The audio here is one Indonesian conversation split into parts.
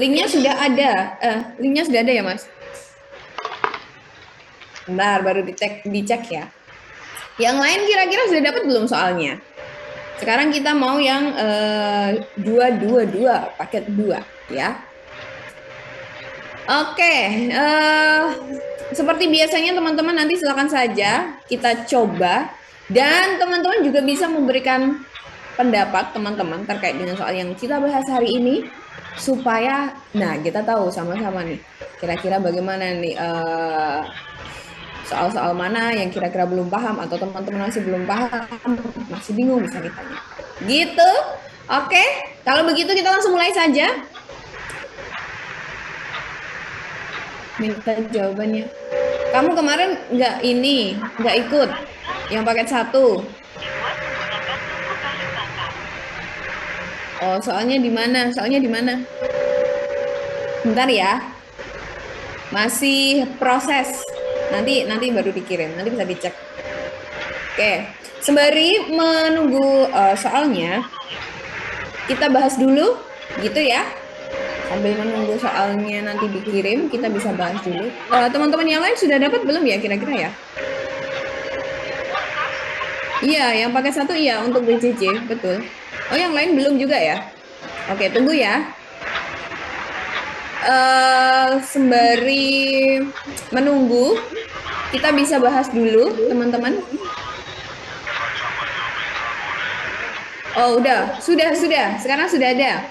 Linknya sudah ada. Linknya sudah ada ya, Mas? Bentar, baru dicek ya. Yang lain kira-kira sudah dapat belum soalnya? Sekarang kita mau yang 222, paket 2 ya. Oke, seperti biasanya teman-teman nanti silakan saja kita coba dan teman-teman juga bisa memberikan pendapat teman-teman terkait dengan soal yang kita bahas hari ini supaya kita tahu sama-sama nih kira-kira bagaimana nih soal-soal mana yang kira-kira belum paham atau teman-teman masih belum paham, masih bingung bisa ditanya. Gitu. Oke, kalau begitu kita langsung mulai saja. Minta jawabannya. Kamu kemarin nggak ikut yang paket 1. Oh, soalnya di mana? Soalnya di mana? Bentar ya. Masih proses. Nanti baru dikirim. Nanti bisa dicek. Oke. Sembari menunggu soalnya, kita bahas dulu, gitu ya. Sambil menunggu soalnya nanti dikirim, kita bisa bahas dulu. Teman-teman yang lain sudah dapat belum ya kira-kira ya? Iya, yang pakai 1 iya untuk BCC, betul. Oh, yang lain belum juga ya? Oke, tunggu ya. Sembari menunggu, kita bisa bahas dulu, teman-teman. Oh, sudah. Sekarang sudah ada.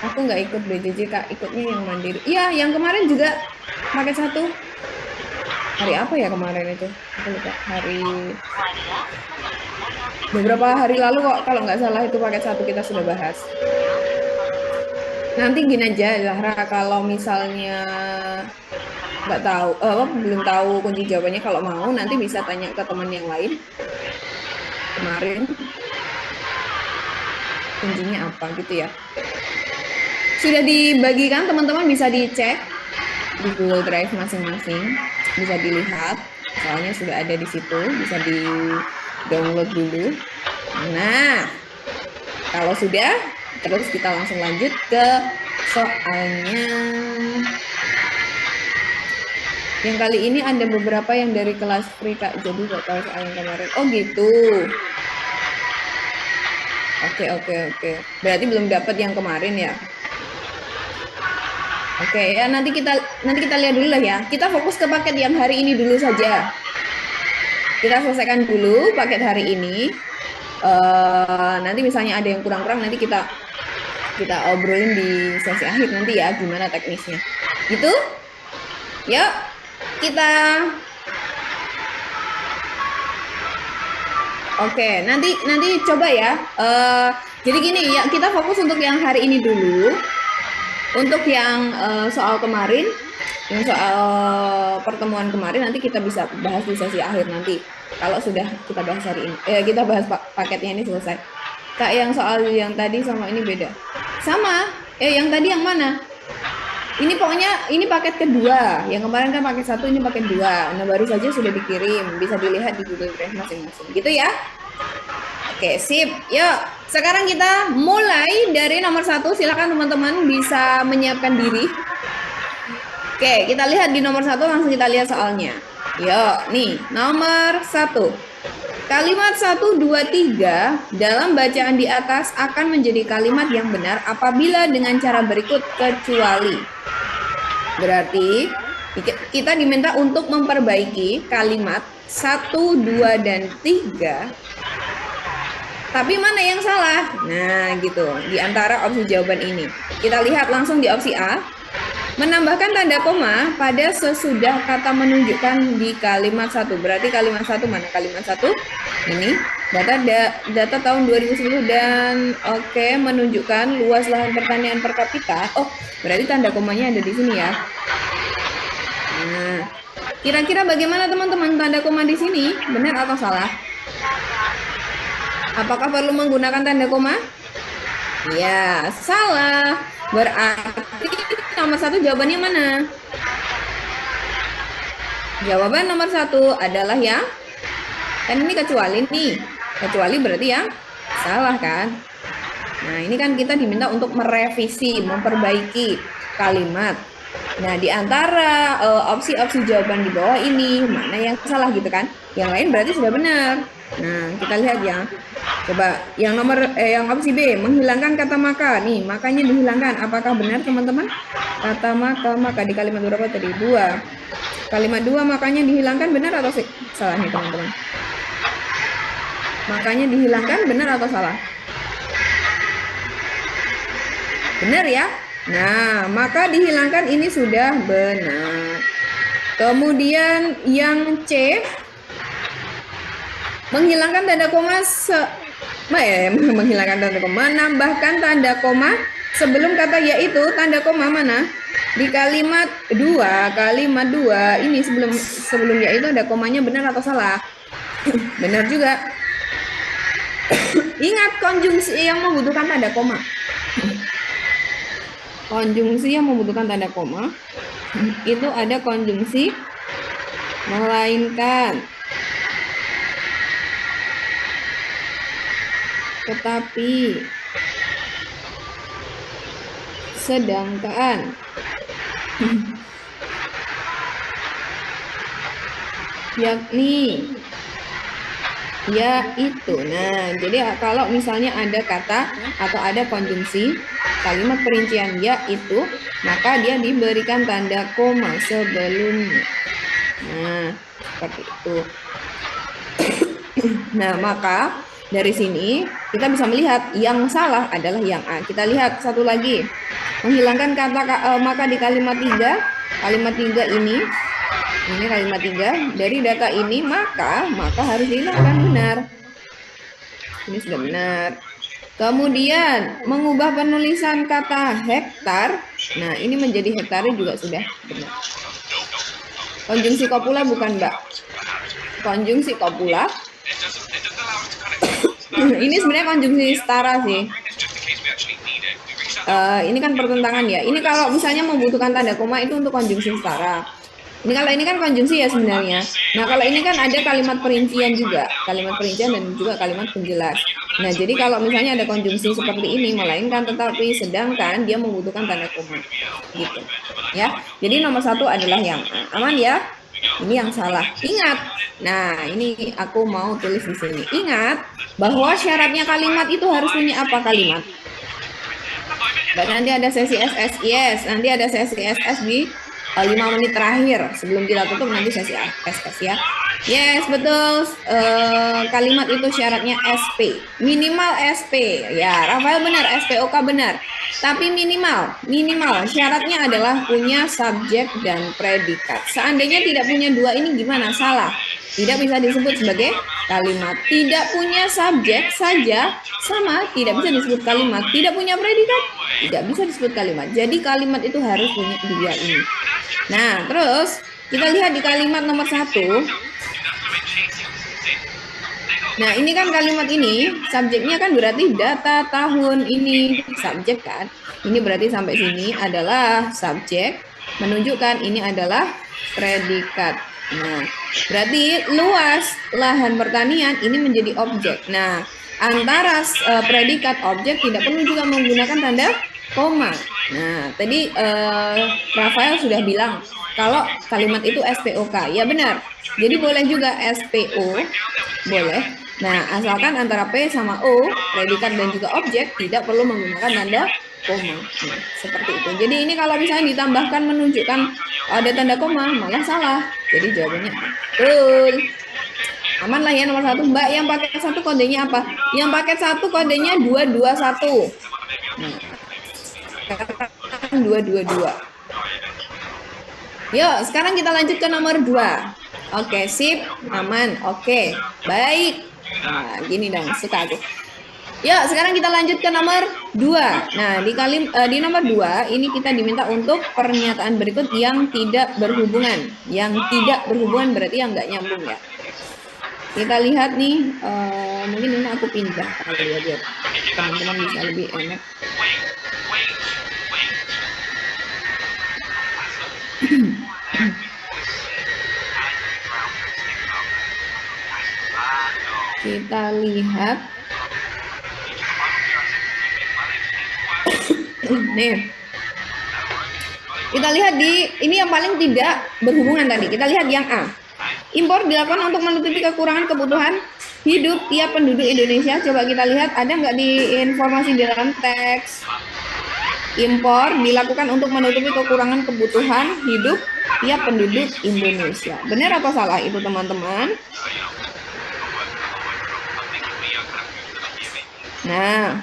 Aku nggak ikut BJJ, Kak. Ikutnya yang mandiri. Iya, yang kemarin juga paket 1. Hari apa ya kemarin itu? Aku lupa. Beberapa hari lalu kok, kalau nggak salah itu paket 1 kita sudah bahas. Nanti gini aja, Zahra, kalau misalnya nggak tahu, belum tahu kunci jawabannya, kalau mau nanti bisa tanya ke teman yang lain. Kemarin kuncinya apa gitu ya. Sudah dibagikan, teman-teman bisa dicek di Google Drive masing-masing, bisa dilihat soalnya sudah ada di situ, bisa di download dulu. Nah, kalau sudah, terus kita langsung lanjut ke soalnya. Yang kali ini ada beberapa yang dari kelas free, Kak, jadi nggak tahu soal yang kemarin. Oh gitu. Oke. Berarti belum dapat yang kemarin ya? Oke ya, nanti kita lihat dulu lah ya. Kita fokus ke paket yang hari ini dulu saja. Kita selesaikan dulu paket hari ini. Nanti misalnya ada yang kurang-kurang, nanti kita obrolin di sesi akhir nanti ya, gimana teknisnya. Gitu? Yuk, kita. Oke, nanti coba ya. Jadi gini ya, kita fokus untuk yang hari ini dulu. Untuk yang soal kemarin, yang soal pertemuan kemarin nanti kita bisa bahas di sesi akhir nanti. Kalau sudah kita bahas hari ini, kita bahas paketnya ini selesai. Kak, yang soal yang tadi sama ini beda. Sama? Yang tadi yang mana? Ini pokoknya ini paket kedua. Yang kemarin kan paket 1, ini paket 2. Nah, baru saja sudah dikirim. Bisa dilihat di Google Drive masing-masing. Gitu ya? Oke, sip. Yuk, sekarang kita mulai dari nomor 1. Silakan teman-teman bisa menyiapkan diri. Oke, kita lihat di nomor 1, langsung kita lihat soalnya. Yuk, nih, nomor 1. Kalimat 1, 2, 3 dalam bacaan di atas akan menjadi kalimat yang benar apabila dengan cara berikut kecuali. Berarti kita diminta untuk memperbaiki kalimat 1, 2, dan 3. Tapi mana yang salah? Nah, gitu. Di antara opsi jawaban ini. Kita lihat langsung di opsi A. Menambahkan tanda koma pada sesudah kata menunjukkan di kalimat 1. Berarti kalimat 1 mana? Kalimat 1 ini data tahun 2010 dan menunjukkan luas lahan pertanian per kapita. Oh, berarti tanda komanya ada di sini ya. Nah, kira-kira bagaimana teman-teman tanda koma di sini? Benar atau salah? Apakah perlu menggunakan tanda koma? Ya, salah. Berarti nomor 1 jawabannya mana? Jawaban nomor 1 adalah yang, kan ini kecuali nih. Kecuali berarti yang salah kan? Nah, ini kan kita diminta untuk merevisi, memperbaiki kalimat. Nah, di antara opsi-opsi jawaban di bawah ini, mana yang salah gitu kan? Yang lain berarti sudah benar. Nah, kita lihat ya. Coba yang opsi B, menghilangkan kata maka. Nih, makanya dihilangkan. Apakah benar teman-teman? Kata maka di kalimat berapa tadi? 2. Kalimat 2 makanya dihilangkan, benar atau salah nih teman-teman? Makanya dihilangkan, benar atau salah? Benar ya? Nah, maka dihilangkan ini sudah benar. Kemudian yang C, menghilangkan tanda koma menghilangkan tanda koma, menambahkan tanda koma sebelum kata yaitu, tanda koma mana? Di kalimat 2, ini sebelum yaitu ada komanya, benar atau salah? Benar juga. Ingat konjungsi yang membutuhkan tanda koma. Konjungsi yang membutuhkan tanda koma itu ada konjungsi melainkan, tetapi, sedangkan, yakni, yaitu. Nah, jadi kalau misalnya ada kata atau ada konjungsi kalimat perincian yaitu, maka dia diberikan tanda koma sebelumnya. Nah, seperti itu. Nah, maka dari sini kita bisa melihat yang salah adalah yang A. Kita lihat satu lagi. Menghilangkan kata maka di kalimat 3. Kalimat 3 ini kalimat 3 dari data ini, maka harus dihilangkan, benar. Ini sudah benar. Kemudian mengubah penulisan kata hektar. Nah, ini menjadi hektare juga sudah benar. Konjungsi kopula bukan, Mbak. Konjungsi kopula. Ini sebenarnya konjungsi setara sih. Ini kan pertentangan ya. Ini kalau misalnya membutuhkan tanda koma itu untuk konjungsi setara. Ini kalau ini kan konjungsi ya sebenarnya. Nah, kalau ini kan ada kalimat perincian juga, kalimat perincian dan juga kalimat penjelas. Nah, jadi kalau misalnya ada konjungsi seperti ini, melainkan, tetapi, sedangkan, dia membutuhkan tanda koma. Gitu. Ya. Jadi nomor 1 adalah yang A. Aman ya? Ini yang salah. Ingat. Nah, ini aku mau tulis di sini. Ingat bahwa syaratnya kalimat itu harus punya apa kalimat? Nanti ada sesi SS, yes. Nanti ada sesi SS di 5 menit terakhir sebelum kita tutup, nanti sesi SS ya. Yes, betul. Kalimat itu syaratnya SP, minimal SP. Ya, Rafael benar, SPOK benar. Tapi minimal syaratnya adalah punya subjek dan predikat. Seandainya tidak punya dua ini gimana? Salah. Tidak bisa disebut sebagai kalimat. Tidak punya subjek saja sama, tidak bisa disebut kalimat. Tidak punya predikat, tidak bisa disebut kalimat. Jadi kalimat itu harus punya dua ini. Nah, terus kita lihat di kalimat nomor 1. Nah, ini kan kalimat ini, subjeknya kan berarti data tahun ini, subjek kan. Ini berarti sampai sini adalah subjek, menunjukkan ini adalah predikat. Nah, berarti luas lahan pertanian ini menjadi objek. Nah, antara predikat objek tidak perlu juga menggunakan tanda koma. Nah, tadi Rafael sudah bilang kalau kalimat itu SPOK. Ya benar. Jadi boleh juga SPO, boleh. Nah, asalkan antara P sama O, predikat dan juga objek, tidak perlu menggunakan tanda koma. Nah, seperti itu. Jadi ini kalau misalnya ditambahkan menunjukkan ada tanda koma, malah salah. Jadi jawabannya betul. Aman lah ya nomor 1. Mbak, yang paket 1 kodenya apa? Yang paket 1 kodenya 221. Nah, 222. Yuk, sekarang kita lanjut ke nomor 2. Oke, sip, aman. Oke, baik. Nah, gini dong, suka aku. Yuk, sekarang kita lanjut ke nomor 2. Nah, di nomor 2 ini kita diminta untuk pernyataan berikut yang tidak berhubungan. Yang tidak berhubungan berarti yang nggak nyambung ya. Kita lihat nih, mungkin ini aku pindah kali ya biar teman-teman bisa lebih enak. Kita lihat Nih, kita lihat ini yang paling tidak berhubungan tadi. Kita lihat yang A. Impor dilakukan untuk menutupi kekurangan kebutuhan hidup tiap penduduk Indonesia. Coba kita lihat ada nggak di informasi di dalam teks. Impor dilakukan untuk menutupi kekurangan kebutuhan hidup tiap penduduk Indonesia. Benar atau salah itu teman-teman? Nah,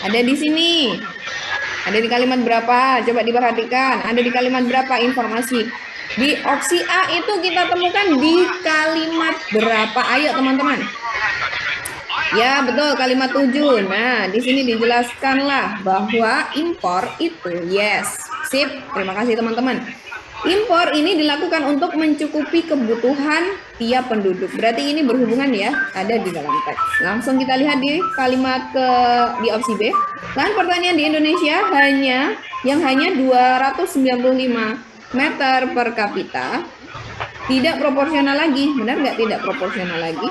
ada di sini. Ada di kalimat berapa? Coba diperhatikan. Ada di kalimat berapa informasi? Di opsi A itu kita temukan di kalimat berapa? Ayo teman-teman. Ya, betul, kalimat 7. Nah, di sini dijelaskanlah bahwa impor itu, yes. Sip, terima kasih teman-teman. Impor ini dilakukan untuk mencukupi kebutuhan tiap penduduk. Berarti ini berhubungan ya, ada di dalam teks. Langsung kita lihat di kalimat di opsi B. Lahan pertanian di Indonesia hanya 295 meter per kapita. Tidak proporsional lagi. Benar nggak tidak proporsional lagi?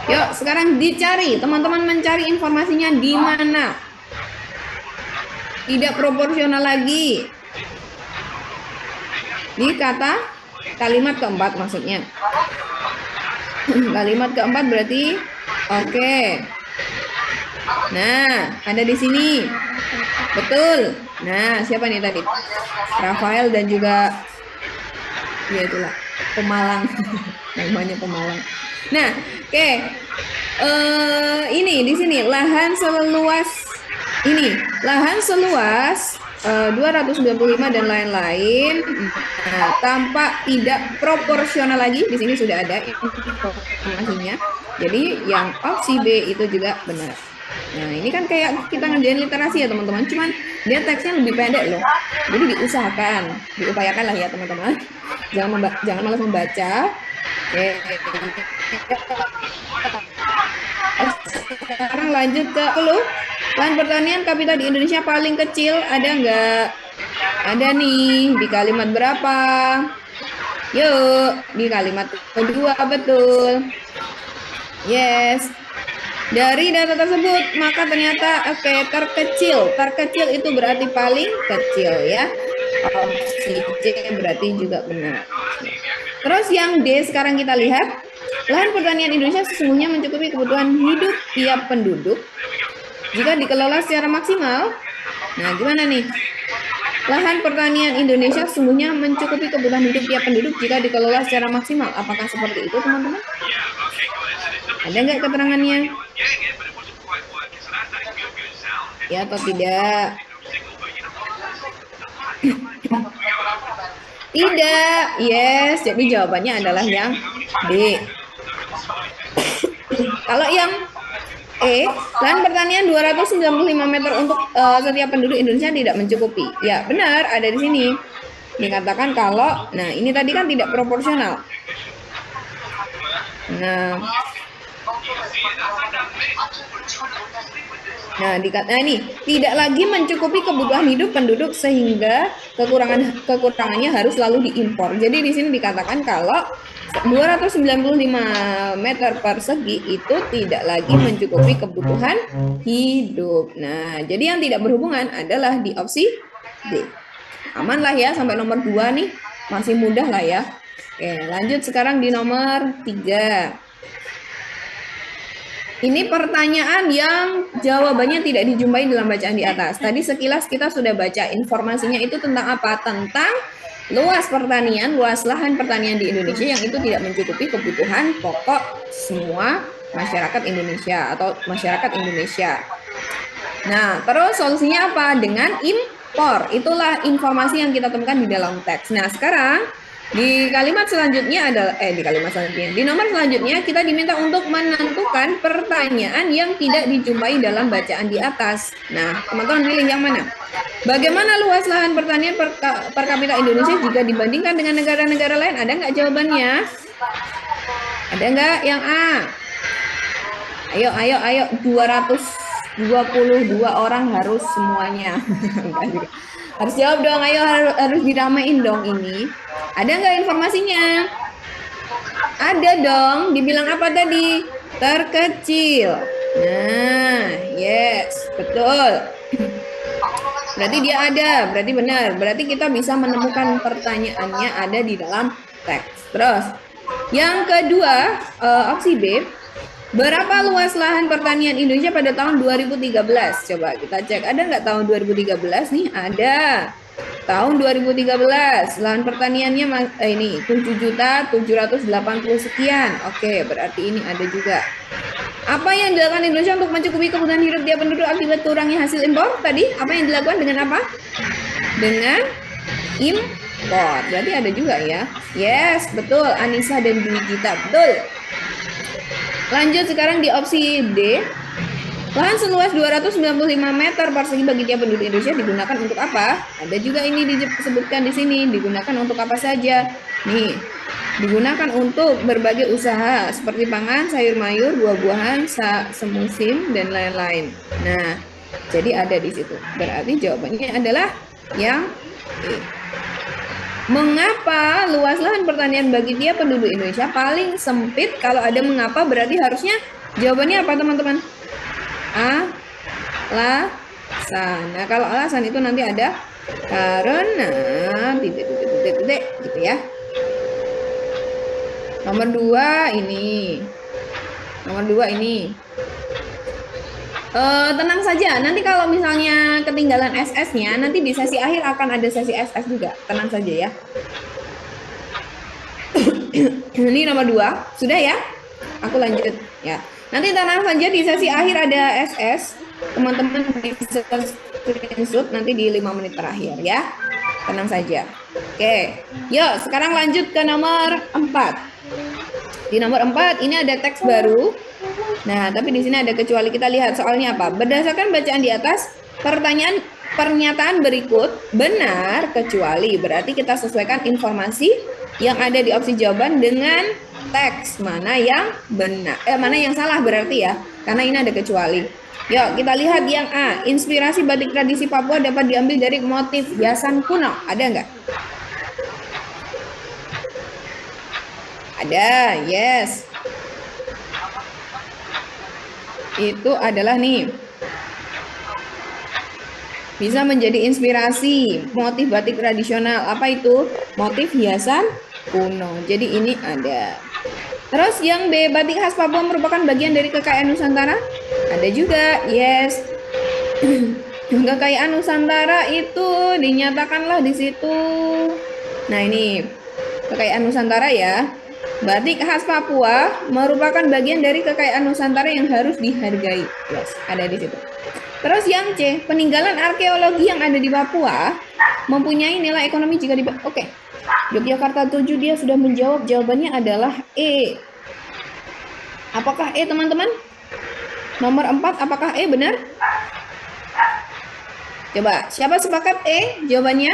Yuk, sekarang dicari. Teman-teman mencari informasinya di mana? Tidak proporsional lagi. Di kalimat keempat maksudnya. Kalimat keempat berarti oke. Nah, ada di sini. Betul. Nah, siapa nih tadi? Rafael dan juga ya itulah Pemalang. Namanya Pemalang. Nah, oke. Ini di sini lahan seluas 295 dan lain-lain. Nah, tampak tidak proporsional lagi. Di sini sudah ada informasinya. Jadi yang opsi B itu juga benar. Nah, ini kan kayak kita ngerjain literasi ya teman-teman. Cuman dia teksnya lebih pendek loh. Jadi diupayakan lah ya teman-teman. Jangan malas membaca. Oke. Sekarang lanjut ke lahan pertanian kapita di Indonesia paling kecil ada nggak? Ada nih di kalimat berapa? Yuk, di kalimat kedua betul. Yes. Dari data tersebut maka ternyata terkecil itu berarti paling kecil ya. Opsi C berarti juga benar. Terus yang D sekarang kita lihat. Lahan pertanian Indonesia sesungguhnya mencukupi kebutuhan hidup tiap penduduk jika dikelola secara maksimal. Nah, gimana nih? Lahan pertanian Indonesia sesungguhnya mencukupi kebutuhan hidup tiap penduduk jika dikelola secara maksimal. Apakah seperti itu, teman-teman? Ada nggak keterangannya? Ya atau tidak? Tidak. Yes, jadi jawabannya adalah yang D. Kalau yang E, lahan pertanian 295 meter untuk setiap penduduk Indonesia tidak mencukupi. Ya, benar, ada di sini. Dikatakan kalau, nah ini tadi kan tidak proporsional. Nah, ini tidak lagi mencukupi kebutuhan hidup penduduk sehingga kekurangannya harus selalu diimpor. Jadi di sini dikatakan kalau 295 meter persegi itu tidak lagi mencukupi kebutuhan hidup. Nah, jadi yang tidak berhubungan adalah di opsi D. Aman lah ya sampai nomor 2 nih. Masih mudah lah ya. Oke, lanjut sekarang di nomor 3. Ini pertanyaan yang jawabannya tidak dijumpai dalam bacaan di atas. Tadi sekilas kita sudah baca informasinya itu tentang apa? Tentang luas lahan pertanian di Indonesia yang itu tidak mencukupi kebutuhan pokok semua masyarakat Indonesia atau masyarakat Indonesia. Nah, terus solusinya apa? Dengan impor. Itulah informasi yang kita temukan di dalam teks. Nah, sekarang di kalimat selanjutnya di nomor selanjutnya kita diminta untuk menentukan pertanyaan yang tidak dijumpai dalam bacaan di atas. Nah, teman-teman pilih yang mana? Bagaimana luas lahan pertanian per kapita Indonesia jika dibandingkan dengan negara-negara lain? Ada nggak jawabannya? Ada nggak yang A? Ayo, 222 orang harus semuanya. Harus jawab dong, ayo harus diramein dong ini. Ada nggak informasinya? Ada dong, dibilang apa tadi? Terkecil. Nah, yes, betul. Berarti dia ada, berarti benar. Berarti kita bisa menemukan pertanyaannya ada di dalam teks. Terus, yang kedua, opsi B, berapa luas lahan pertanian Indonesia pada tahun 2013? Coba kita cek, ada nggak tahun 2013 nih? Ada. Tahun 2013, lahan pertaniannya ini 7.780 sekian. Oke, berarti ini ada juga. Apa yang dilakukan Indonesia untuk mencukupi kebutuhan hidup tiap penduduk akibat kurangnya hasil impor? Tadi apa yang dilakukan dengan apa? Dengan impor. Berarti ada juga ya. Yes, betul. Anissa dan Dwi Gita. Betul. Lanjut sekarang di opsi D. Lahan seluas 295 meter persegi bagi tiap penduduk Indonesia digunakan untuk apa? Ada juga ini disebutkan di sini. Digunakan untuk apa saja? Nih, digunakan untuk berbagai usaha seperti pangan, sayur mayur, buah-buahan, semusim, dan lain-lain. Nah, jadi ada di situ. Berarti jawabannya adalah yang E. Mengapa luas lahan pertanian bagi tiap penduduk Indonesia paling sempit? Kalau ada mengapa berarti harusnya jawabannya apa teman-teman? Alasan. Nah, kalau alasan itu nanti ada karena titik gitu ya. Nomor 2 ini. Nomor 2 ini. Tenang saja, nanti kalau misalnya ketinggalan SS-nya, nanti di sesi akhir akan ada sesi SS juga. Tenang saja ya. Ini nomor 2. Sudah ya? Aku lanjut ya. Nanti tenang saja di sesi akhir ada SS. Teman-teman bisa screenshot nanti di 5 menit terakhir ya. Tenang saja. Oke. Yuk, sekarang lanjut ke nomor 4. Di nomor 4 ini ada teks baru. Nah, tapi di sini ada kecuali. Kita lihat soalnya apa. Berdasarkan bacaan di atas, pernyataan berikut benar kecuali. Berarti kita sesuaikan informasi yang ada di opsi jawaban dengan teks mana yang benar, mana yang salah berarti ya. Karena ini ada kecuali. Yuk, kita lihat yang A. Inspirasi batik tradisi Papua dapat diambil dari motif hiasan kuno. Ada nggak? Ada, yes. Itu adalah nih. Bisa menjadi inspirasi motif batik tradisional. Apa itu? Motif hiasan kuno. Jadi ini ada. Terus yang B, batik khas Papua merupakan bagian dari kekayaan Nusantara? Ada juga, yes. Kekayaan Nusantara itu dinyatakanlah di situ. Nah ini kekayaan Nusantara ya. Batik khas Papua merupakan bagian dari kekayaan Nusantara yang harus dihargai. Yes, ada di situ. Terus yang C, peninggalan arkeologi yang ada di Papua mempunyai nilai ekonomi jika di... Oke. Yogyakarta 7 dia sudah menjawab, jawabannya adalah E. Apakah E teman-teman? Nomor 4 apakah E benar? Coba, siapa sepakat E jawabannya?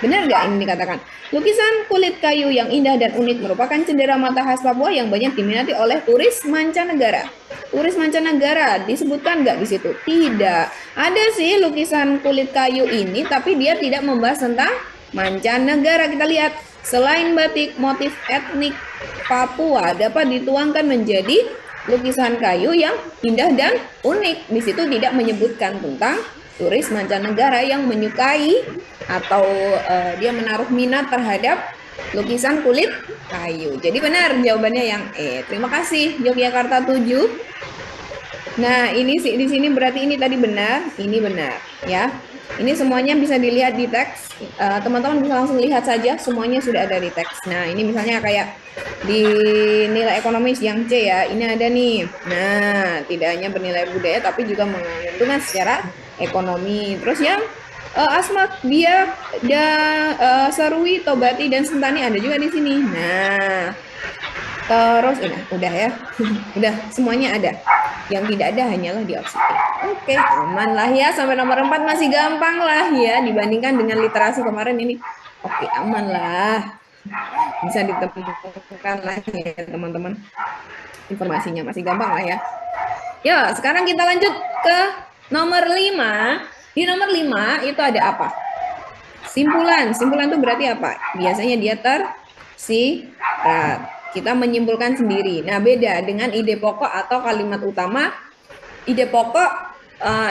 Benar nggak ini dikatakan? Lukisan kulit kayu yang indah dan unik merupakan cenderamata khas Papua yang banyak diminati oleh turis mancanegara. Turis mancanegara disebutkan nggak di situ? Tidak. Ada sih lukisan kulit kayu ini, tapi dia tidak membahas tentang mancanegara. Kita lihat, selain batik, motif etnik Papua dapat dituangkan menjadi lukisan kayu yang indah dan unik. Di situ tidak menyebutkan tentang turis mancanegara yang menyukai atau dia menaruh minat terhadap lukisan kulit kayu. Jadi benar jawabannya yang E. Terima kasih Yogyakarta 7. Nah, ini sih di sini berarti ini tadi benar, ini benar ya. Ini semuanya bisa dilihat di teks. Teman-teman bisa langsung lihat saja, semuanya sudah ada di teks. Nah, ini misalnya kayak di nilai ekonomis yang C ya, ini ada nih. Nah, tidak hanya bernilai budaya tapi juga menguntungkan secara ekonomi. Terus yang Asmat, dia Serui, Tobati dan Sentani ada juga di sini. Nah, terus udah ya. Udah semuanya ada. Yang tidak ada hanyalah di opsi E. Oke, aman lah ya. Sampai nomor 4 masih gampang lah ya dibandingkan dengan literasi kemarin ini. Oke, aman lah. Bisa ditemukan lah ya teman-teman. Informasinya masih gampang lah ya. Ya, sekarang kita lanjut ke nomor 5. Di nomor 5 itu ada apa? Simpulan. Simpulan itu berarti apa? Biasanya dia tersirat. Kita menyimpulkan sendiri. Nah, beda dengan ide pokok atau kalimat utama. ide pokok,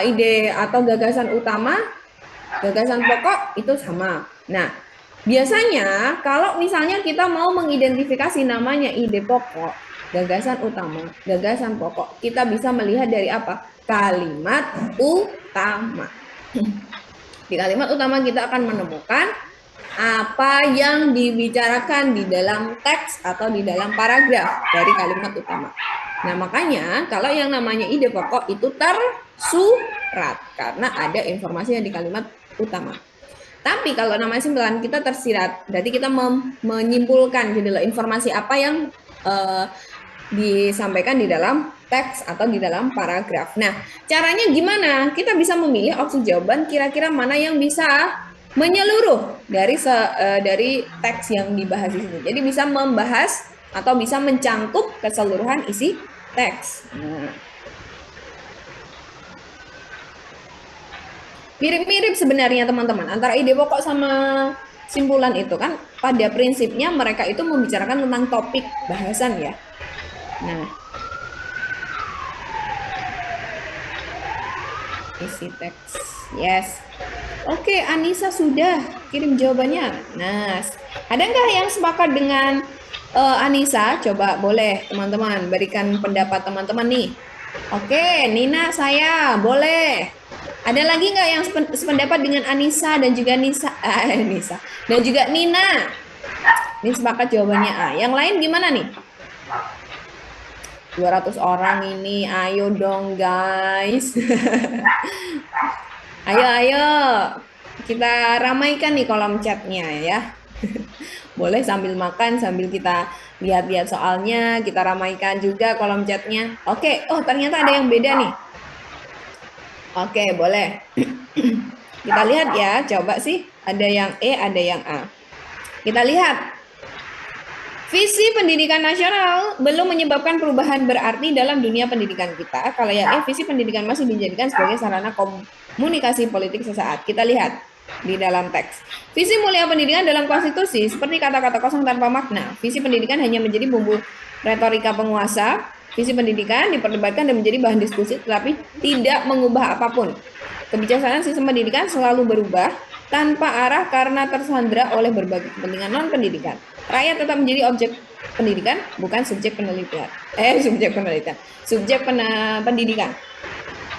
ide atau gagasan utama, gagasan pokok itu sama. Nah, biasanya kalau misalnya kita mau mengidentifikasi namanya ide pokok, gagasan utama, gagasan pokok, kita bisa melihat dari apa? Kalimat utama. Di kalimat utama kita akan menemukan apa yang dibicarakan di dalam teks atau di dalam paragraf dari kalimat utama. Nah, makanya kalau yang namanya ide pokok itu tersurat karena ada informasi yang di kalimat utama. Tapi kalau namanya simpulan kita tersirat, berarti kita menyimpulkan gitu loh informasi apa yang disampaikan di dalam teks atau di dalam paragraf. Nah, caranya gimana? Kita bisa memilih opsi jawaban kira-kira mana yang bisa menyeluruh dari teks yang dibahas di sini. Jadi bisa membahas atau bisa mencangkup keseluruhan isi teks. Nah, mirip-mirip sebenarnya teman-teman antara ide pokok sama simpulan itu kan pada prinsipnya mereka itu membicarakan tentang topik bahasan ya. Nah, isi teks. Yes. Oke, Anissa sudah kirim jawabannya. Nah, ada nggak yang sepakat dengan Anissa? Coba boleh teman-teman berikan pendapat teman-teman nih. Oke, Nina saya boleh. Ada lagi nggak yang sependapat dengan Anissa dan juga Nisa dan juga Nina? Ini sepakat jawabannya A. Yang lain gimana nih? 200 orang ini, ayo dong guys. Ayo, kita ramaikan nih kolom chatnya ya. Boleh sambil makan, sambil kita lihat-lihat soalnya, kita ramaikan juga kolom chatnya. Oke, oh ternyata ada yang beda nih. Oke, boleh. Kita lihat ya, coba sih. Ada yang E, ada yang A. Kita lihat. Visi pendidikan nasional belum menyebabkan perubahan berarti dalam dunia pendidikan kita. Kalau yang visi pendidikan masih dijadikan sebagai sarana komunikasi politik sesaat. Kita lihat di dalam teks. Visi mulia pendidikan dalam konstitusi seperti kata-kata kosong tanpa makna. Visi pendidikan hanya menjadi bumbu retorika penguasa. Visi pendidikan diperdebatkan dan menjadi bahan diskusi tetapi tidak mengubah apapun. Kebijaksanaan sistem pendidikan selalu berubah tanpa arah karena tersandra oleh berbagai kepentingan non-pendidikan. Rakyat tetap menjadi objek pendidikan, bukan subjek penelitian. Subjek pendidikan.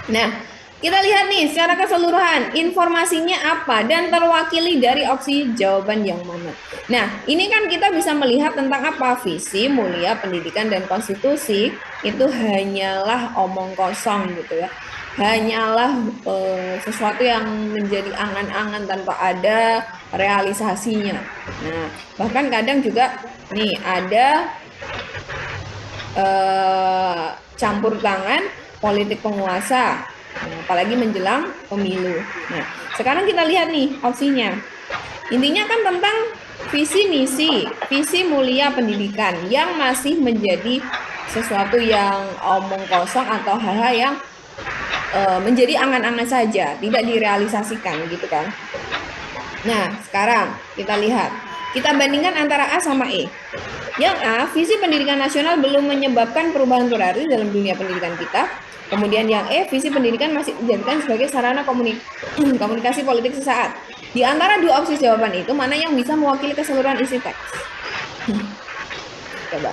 Nah, kita lihat nih secara keseluruhan informasinya apa dan terwakili dari opsi jawaban yang mana. Nah, ini kan kita bisa melihat tentang apa visi mulia pendidikan dan konstitusi itu hanyalah omong kosong gitu ya. Hanyalah sesuatu yang menjadi angan-angan tanpa ada realisasinya. Nah, bahkan kadang juga nih ada campur tangan politik penguasa, apalagi menjelang pemilu. Nah, sekarang kita lihat nih opsinya. Intinya kan tentang visi misi, visi mulia pendidikan yang masih menjadi sesuatu yang omong kosong atau hal-hal yang menjadi angan-angan saja, tidak direalisasikan gitu kan. Nah, sekarang kita lihat. Kita bandingkan antara A sama E. Yang A, visi pendidikan nasional belum menyebabkan perubahan berarti dalam dunia pendidikan kita. Kemudian yang E, visi pendidikan masih dijadikan sebagai sarana komunikasi politik sesaat. Di antara dua opsi jawaban itu, mana yang bisa mewakili keseluruhan isi teks? Coba.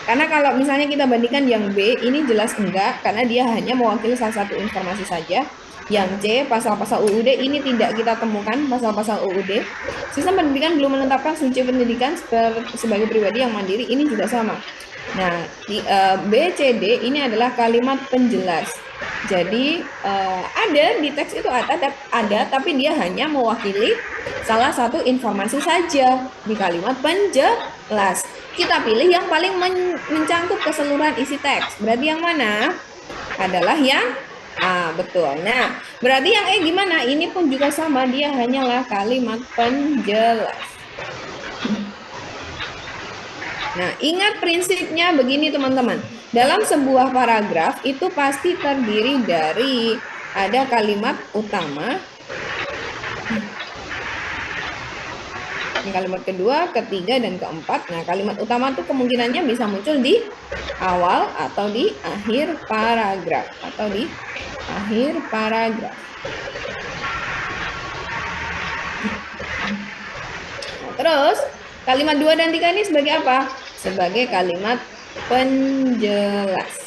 Karena kalau misalnya kita bandingkan yang B, ini jelas enggak, karena dia hanya mewakili salah satu informasi saja. Yang C, pasal-pasal UUD ini tidak kita temukan, pasal-pasal UUD. Sistem pendidikan belum menetapkan subjek pendidikan sebagai pribadi yang mandiri, ini juga sama. Nah, di B, C, D ini adalah kalimat penjelas. Jadi ada di teks itu ada, tapi dia hanya mewakili salah satu informasi saja di kalimat penjelas. Kita pilih yang paling mencangkup keseluruhan isi teks. Berarti yang mana? Adalah yang A, betul. Nah, berarti yang E gimana? Ini pun juga sama, dia hanyalah kalimat penjelas. Nah, ingat prinsipnya begini teman-teman. Dalam sebuah paragraf itu pasti terdiri dari ada kalimat utama, Ini kalimat kedua, ketiga, dan keempat. Nah, kalimat utama tuh kemungkinannya bisa muncul di awal atau di akhir paragraf. Atau di akhir paragraf. Nah, terus, kalimat 2 dan 3 ini sebagai apa? Sebagai kalimat penjelas.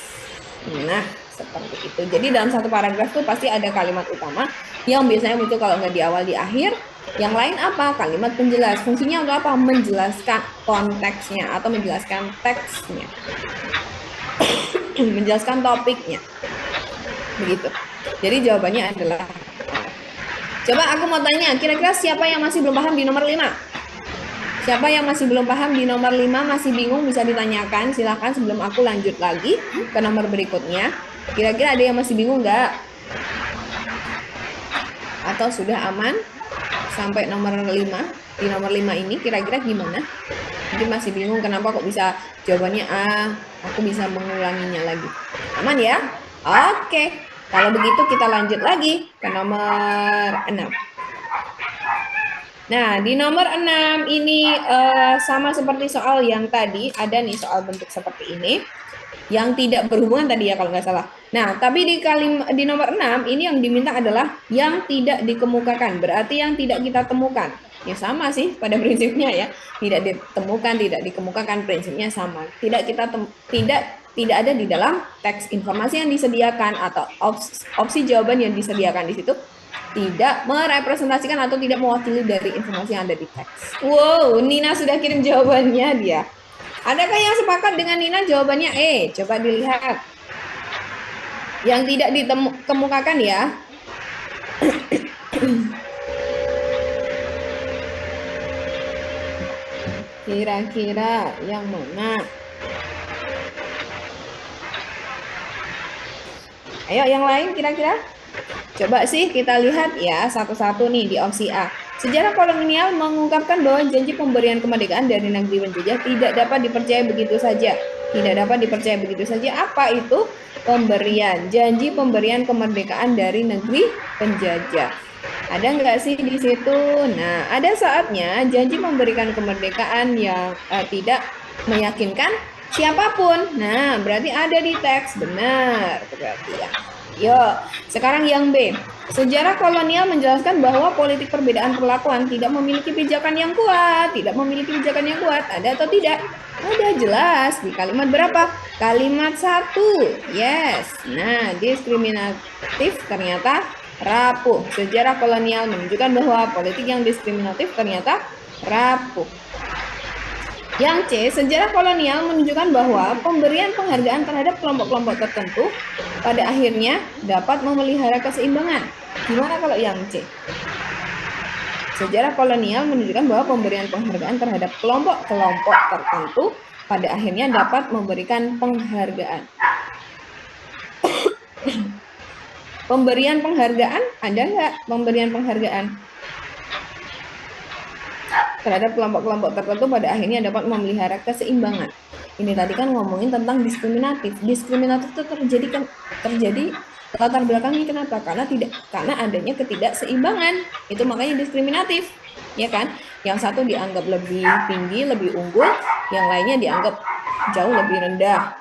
Nah, seperti itu. Jadi dalam satu paragraf tuh pasti ada kalimat utama yang biasanya muncul kalau nggak di awal, di akhir. Yang lain apa? Kalimat penjelas. Fungsinya untuk apa? Menjelaskan konteksnya atau menjelaskan teksnya. Menjelaskan topiknya. Begitu. Jadi jawabannya adalah, coba aku mau tanya, kira-kira siapa yang masih belum paham di nomor 5? Siapa yang masih belum paham di nomor 5, masih bingung, bisa ditanyakan. Silahkan sebelum aku lanjut lagi ke nomor berikutnya. Kira-kira ada yang masih bingung nggak? Atau sudah aman sampai nomor 5? Di nomor 5 ini kira-kira gimana? Mungkin masih bingung kenapa kok bisa jawabannya A, aku bisa mengulanginya lagi. Aman ya? Oke. Kalau begitu kita lanjut lagi ke nomor 6. Nah, di nomor 6 ini sama seperti soal yang tadi, ada nih soal bentuk seperti ini, yang tidak berhubungan tadi ya kalau nggak salah. Nah, tapi di nomor 6 ini yang diminta adalah yang tidak dikemukakan, berarti yang tidak kita temukan. Ya sama sih pada prinsipnya ya, tidak ditemukan, tidak dikemukakan, prinsipnya sama. Tidak ada di dalam teks informasi yang disediakan atau opsi jawaban yang disediakan di situ tidak merepresentasikan atau tidak mewakili dari informasi yang ada di teks. Wow, Nina sudah kirim jawabannya dia. Adakah yang sepakat dengan Nina jawabannya E? Coba dilihat. Yang tidak dikemukakan ya. Kira-kira yang mana? Ayo yang lain kira-kira. Coba sih kita lihat ya satu-satu nih di opsi A. Sejarah kolonial mengungkapkan bahwa janji pemberian kemerdekaan dari negeri penjajah tidak dapat dipercaya begitu saja. Tidak dapat dipercaya begitu saja. Apa itu pemberian? Janji pemberian kemerdekaan dari negeri penjajah. Ada nggak sih di situ? Nah, ada saatnya janji memberikan kemerdekaan yang tidak meyakinkan siapapun. Nah, berarti ada di teks. Benar, berarti ya. Yuk, sekarang yang B. Sejarah kolonial menjelaskan bahwa politik perbedaan perlakuan tidak memiliki pijakan yang kuat. Tidak memiliki pijakan yang kuat. Ada atau tidak? Ada, jelas. Di kalimat berapa? Kalimat 1. Yes. Nah, diskriminatif ternyata rapuh. Sejarah kolonial menunjukkan bahwa politik yang diskriminatif ternyata rapuh. Yang C, sejarah kolonial menunjukkan bahwa pemberian penghargaan terhadap kelompok-kelompok tertentu pada akhirnya dapat memelihara keseimbangan. Gimana kalau yang C? Sejarah kolonial menunjukkan bahwa pemberian penghargaan terhadap kelompok-kelompok tertentu pada akhirnya dapat memberikan penghargaan. Pemberian penghargaan, ada nggak pemberian penghargaan terhadap kelompok-kelompok tertentu pada akhirnya dapat memelihara keseimbangan? Ini tadi kan ngomongin tentang diskriminatif. Diskriminatif itu terjadi latar belakangnya kenapa? Karena adanya ketidakseimbangan. Itu makanya diskriminatif, ya kan? Yang satu dianggap lebih tinggi, lebih unggul, yang lainnya dianggap jauh lebih rendah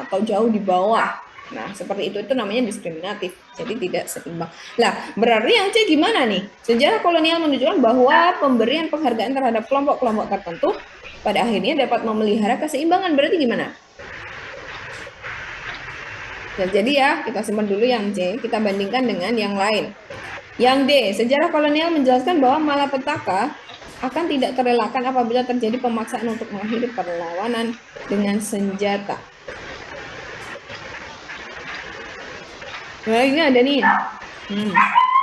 atau jauh di bawah. Nah, seperti itu namanya diskriminatif. Jadi tidak seimbang. Lah, berarti yang C gimana nih? Sejarah kolonial menunjukkan bahwa pemberian penghargaan terhadap kelompok-kelompok tertentu pada akhirnya dapat memelihara keseimbangan. Berarti gimana? Nah, jadi ya, kita simpan dulu yang C, kita bandingkan dengan yang lain. Yang D, sejarah kolonial menjelaskan bahwa malapetaka akan tidak terelakkan apabila terjadi pemaksaan untuk mengakhiri perlawanan dengan senjata. Nah, ini ada nih.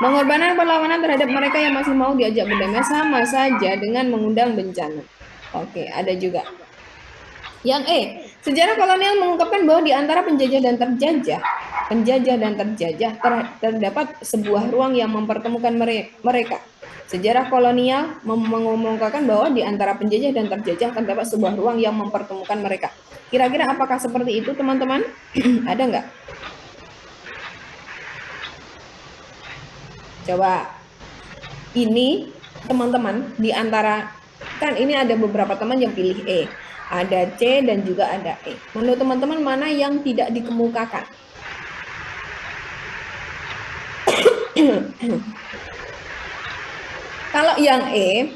Pengorbanan perlawanan terhadap mereka yang masih mau diajak berdamai sama saja dengan mengundang bencana. Oke, ada juga. Yang E, sejarah kolonial mengungkapkan bahwa di antara penjajah dan terjajah terdapat sebuah ruang yang mempertemukan mereka. Sejarah kolonial mengumumkan bahwa di antara penjajah dan terjajah terdapat sebuah ruang yang mempertemukan mereka. Kira-kira apakah seperti itu, teman-teman? Ada nggak? Coba, ini teman-teman di antara Kan ini ada beberapa teman yang pilih E. Ada C dan juga ada E. Menurut teman-teman mana yang tidak dikemukakan? Kalau yang E,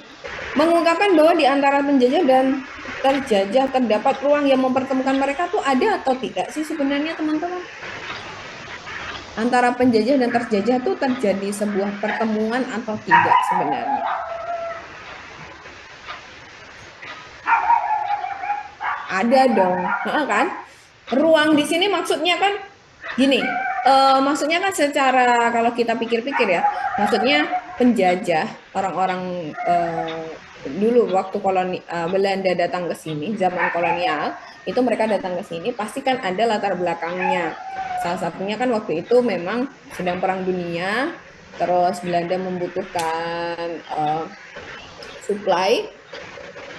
mengungkapkan bahwa di antara penjajah dan terjajah terdapat ruang yang mempertemukan mereka tuh ada atau tidak sih sebenarnya teman-teman? Antara penjajah dan terjajah tuh terjadi sebuah pertemuan atau tidak sebenarnya? Ada dong, kan? Ruang di sini maksudnya kan gini, maksudnya kan secara kalau kita pikir-pikir ya, maksudnya penjajah orang-orang dulu waktu koloni Belanda datang ke sini zaman kolonial itu mereka datang ke sini pasti kan ada latar belakangnya. Salah satunya kan waktu itu memang sedang perang dunia, terus Belanda membutuhkan supply.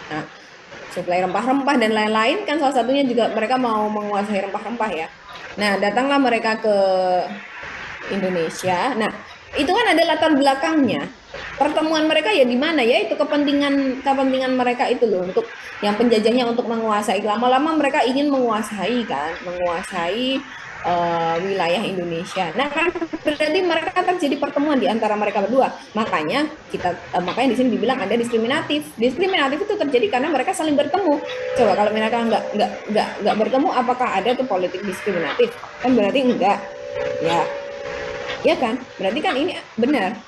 Nah, suplai rempah-rempah dan lain-lain kan salah satunya juga mereka mau menguasai rempah-rempah ya. Nah, datanglah mereka ke Indonesia. Nah, itu kan ada latar belakangnya. Pertemuan mereka ya di mana ya? Itu kepentingan mereka itu loh untuk yang penjajahnya untuk menguasai. Lama-lama mereka ingin menguasai kan, menguasai wilayah Indonesia. Nah, kan berarti mereka terjadi pertemuan di antara mereka berdua. Makanya di sini dibilang ada diskriminatif. Diskriminatif itu terjadi karena mereka saling bertemu. Coba kalau mereka nggak bertemu, apakah ada tuh politik diskriminatif? Kan berarti enggak. Ya kan? Berarti kan ini benar.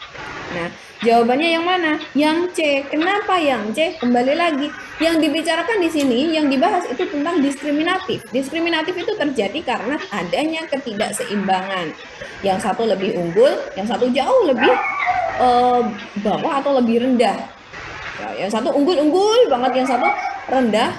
Nah, jawabannya yang mana? Yang C. Kenapa yang C? Kembali lagi, yang dibicarakan di sini, yang dibahas itu tentang diskriminatif. Diskriminatif itu terjadi karena adanya ketidakseimbangan. Yang satu lebih unggul, yang satu jauh lebih bawah atau lebih rendah. Ya, yang satu unggul banget, yang satu rendah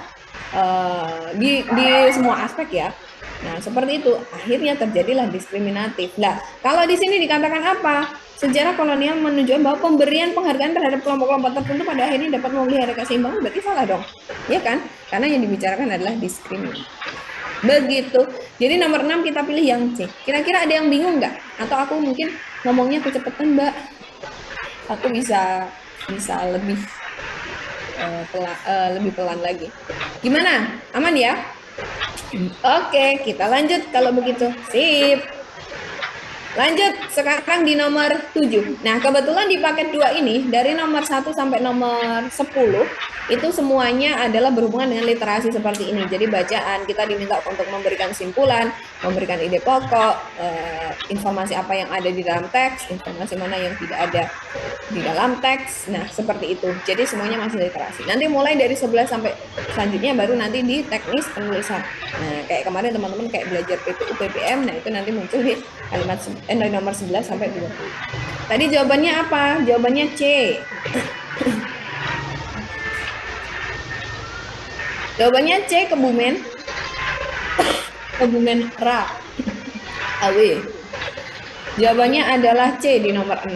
di semua aspek ya. Nah, seperti itu. Akhirnya terjadilah diskriminatif. Nah, kalau di sini dikatakan apa? Sejarah kolonial menunjukkan bahwa pemberian penghargaan terhadap kelompok-kelompok tertentu pada akhirnya dapat memelihara keseimbangan. Berarti salah dong. Ya kan? Karena yang dibicarakan adalah diskriminasi. Begitu. Jadi nomor 6 kita pilih yang C. Kira-kira ada yang bingung nggak? Atau aku mungkin ngomongnya kecepatan, Mbak? Aku bisa lebih lebih pelan lagi. Gimana? Aman ya? Oke, kita lanjut kalau begitu. Sip. Lanjut, sekarang di nomor 7. Nah, kebetulan di paket 2 ini, dari nomor 1 sampai nomor 10, itu semuanya adalah berhubungan dengan literasi seperti ini. Jadi bacaan, kita diminta untuk memberikan simpulan, memberikan ide pokok, informasi apa yang ada di dalam teks, informasi mana yang tidak ada di dalam teks. Nah, seperti itu. Jadi semuanya masih literasi. Nanti mulai dari 11 sampai selanjutnya baru nanti di teknis penulisan. Nah, kayak kemarin teman-teman kayak belajar PPU, PPM, nah itu nanti muncul di kalimat dari nomor 11 sampai 20. Tadi jawabannya apa? Jawabannya C. Jawabannya C, Kebumen. Kebumen Ra. AW. Jawabannya adalah C di nomor 6.